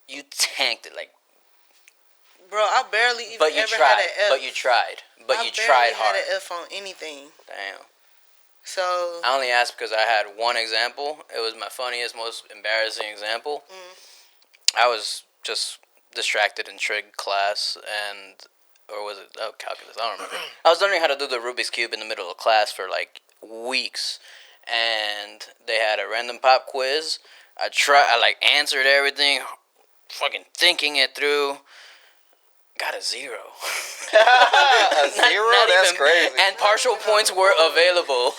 you tanked it. Like, bro, I barely even but you ever tried. had an F. But you tried. But I you tried hard. I barely had an F on anything. Damn. So I only asked because I had one example. It was my funniest, most embarrassing example. I was just distracted in trig class, or was it calculus? I don't remember. I was learning how to do the Rubik's Cube in the middle of class for like weeks, and they had a random pop quiz. I like answered everything, fucking thinking it through. Got a 0. A 0? That's crazy. And partial points were available.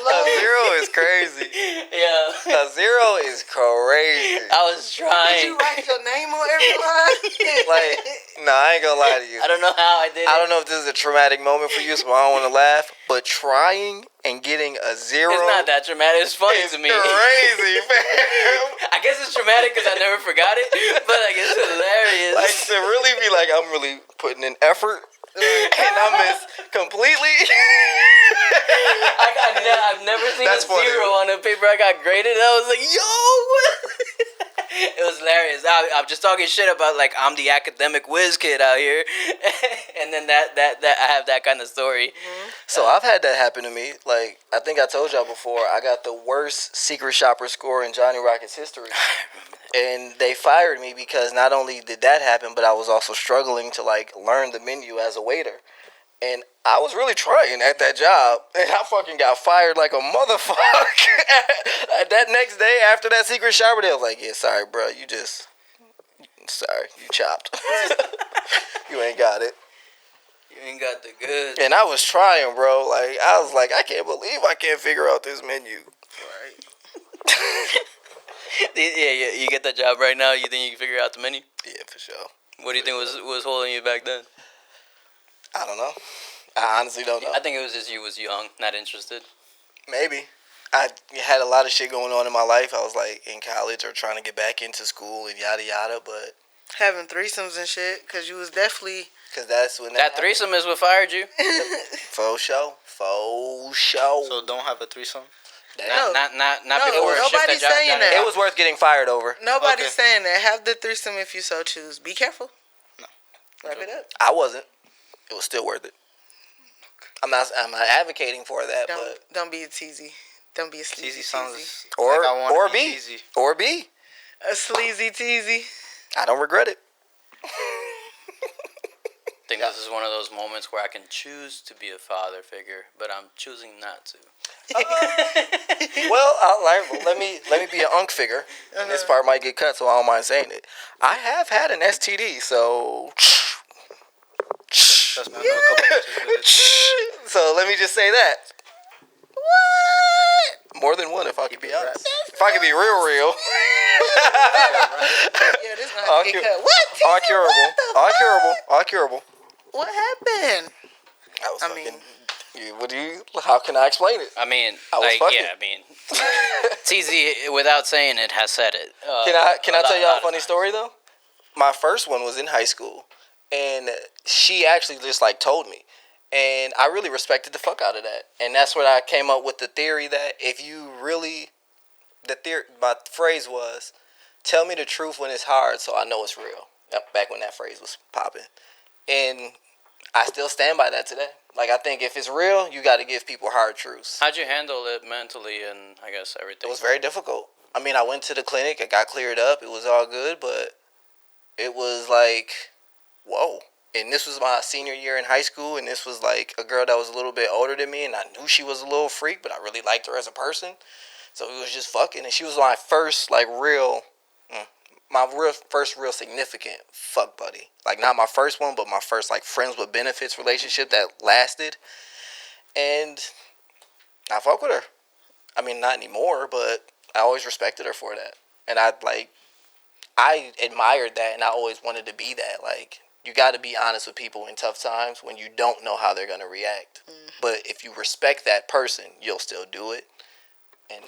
A 0 is crazy. Yeah. A 0 is crazy. I was trying. did you write your name on every line? Like, no, I ain't gonna lie to you. I don't know how I did it. I don't know if this is a traumatic moment for you, so I don't want to laugh. But trying and getting a 0. It's not that traumatic. It's funny to me. Crazy, fam. I guess it's traumatic because I never forgot it, but like it's hilarious. Like to really be like, I'm really putting in effort, and I miss completely. I've never seen That's a 0 funny. on a paper I got graded. I was like, yo. It was hilarious. I'm just talking shit about like I'm the academic whiz kid out here, and then that I have that kind of story. So I've had that happen to me. Like I think I told y'all before, I got the worst secret shopper score in Johnny Rockets history, and they fired me because not only did that happen, but I was also struggling to like learn the menu as a waiter. And I was really trying at that job, and I fucking got fired like a motherfucker. That next day after that secret shower, they was like, yeah, sorry, bro, you chopped. You ain't got it. You ain't got the goods. And I was trying, bro. Like, I was like, I can't believe I can't figure out this menu. Right. Yeah, you get that job right now. You think you can figure out the menu? Yeah, for sure. What do you think was holding you back then? I don't know. I honestly don't know. I think it was just you was young, not interested. Maybe. I had a lot of shit going on in my life. I was like in college or trying to get back into school and yada yada, but Having threesomes and shit, because you was definitely... Because that's when That threesome is what fired you. For sure. For sure. So don't have a threesome. Not No, before a shift nobody's that saying that. It was worth getting fired over. Nobody's Okay. saying that. Have the threesome if you so choose. Be careful. No. Wrap it up. I wasn't. It was still worth it. I'm not advocating for that, Don't be a teasy. Don't be a sleazy Teasy teasy. sounds Or like I want or to be B. teasy. Or B. A sleazy teasy. I don't regret it. I think this is one of those moments where I can choose to be a father figure, but I'm choosing not to. Well, let me be an unk figure. And this part might get cut, so I don't mind saying it. I have had an STD, so. Trust me, I know a couple bitches with it. So let me just say that. What? More than one, if I could be honest. If I could be real. Yeah, this gonna have to get cut. What? All Teasy? curable. What the All fuck? curable. All curable. What happened? I mean, how can I explain it? I mean, I was fucking. Teezy, without saying it, has said it. Can I tell y'all a funny story though? My first one was in high school, and she actually just like told me, and I really respected the fuck out of that. And that's when I came up with the theory that if you really, my phrase was, tell me the truth when it's hard, so I know it's real. Yep, back when that phrase was popping, and I still stand by that today. Like, I think if it's real, you got to give people hard truths. How'd you handle it mentally and, I guess, everything? It was very difficult. I mean, I went to the clinic. I got cleared up. It was all good, but it was like, whoa. And this was my senior year in high school, and this was like a girl that was a little bit older than me, and I knew she was a little freak, but I really liked her as a person. So we was just fucking, and she was my first, like, first real significant fuck buddy. Like, not my first one, but my first, like, friends with benefits relationship that lasted. And I fuck with her. I mean, not anymore, but I always respected her for that. And I admired that, and I always wanted to be that. Like, you got to be honest with people in tough times when you don't know how they're going to react. But if you respect that person, you'll still do it. And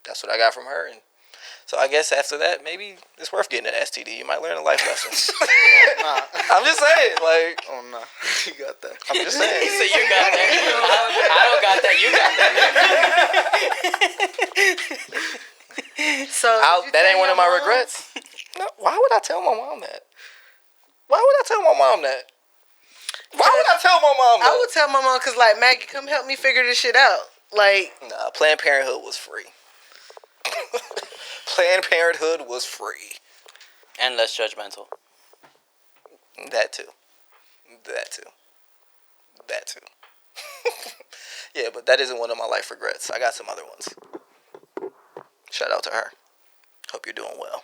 that's what I got from her. And so I guess after that, maybe it's worth getting an STD. You might learn a life lesson. Nah. I'm just saying, like. Oh, no. You got that. I'm just saying. So you got that. I don't got that. You got that. So That ain't one of my regrets. No, why would I tell my mom that? Why would I tell my mom that? Why would I tell my mom that? I would tell my mom, because, like, Maggie, come help me figure this shit out. Like, Nah, Planned Parenthood was free. Planned Parenthood was free. And less judgmental. That too. Yeah, but that isn't one of my life regrets. I got some other ones. Shout out to her. Hope you're doing well.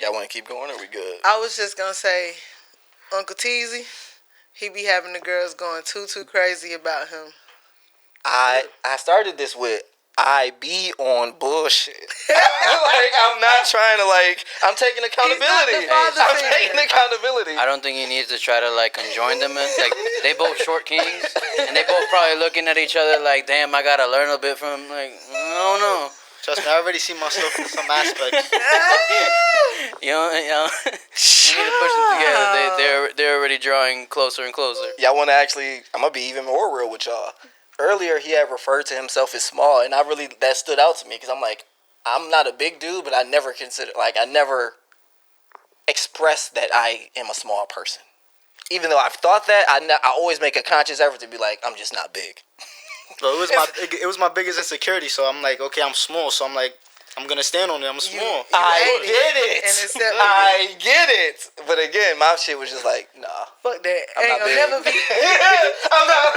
Y'all want to keep going, or we good? I was just going to say, Uncle Teezy, he be having the girls going too crazy about him. I started this with I be on bullshit. Like, I'm not trying to, like, I'm taking accountability. I'm taking accountability. I don't think you need to try to, like, conjoin them in. Like, they both short kings, and they both probably looking at each other like, damn, I gotta learn a bit from him. Like, I don't know. Trust me, I already see myself in some aspects. You need to push them together. They're already drawing closer and closer. Y'all want to actually, I'm going to be even more real with y'all. Earlier, he had referred to himself as small, and that stood out to me, because I'm like, I'm not a big dude, but I never expressed that I am a small person. Even though I've thought that, I always make a conscious effort to be like, I'm just not big. Bro, it was my biggest insecurity, so I'm like, okay, I'm small, so I'm like, I'm gonna stand on it. I'm small. I get it. And I get it. But again, my shit was just like, nah. Fuck that. I'm Ain't not gonna big. never be. I'm not.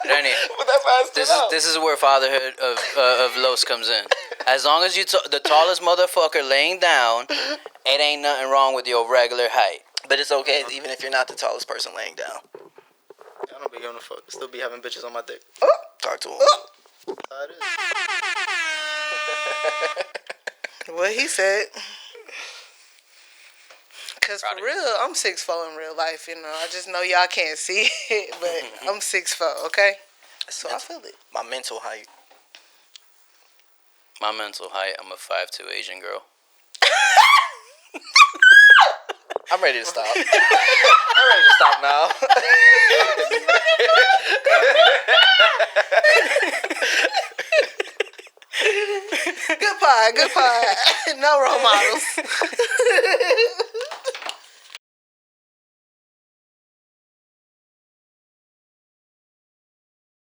Danny, But that's how I stood out. this is where fatherhood of Los comes in. As long as you the tallest motherfucker laying down, it ain't nothing wrong with your regular height. But it's okay, even if you're not the tallest person laying down. I don't be giving a fuck. Still be having bitches on my dick. Talk to him. That's how it is. What he said. Because for real, I'm 6'4" in real life, you know. I just know y'all can't see it, but I'm 6'4", okay? So I feel it. My mental height. My mental height, I'm a 5'2" Asian girl. I'm ready to stop. I'm ready to stop now. Good pie. No role models.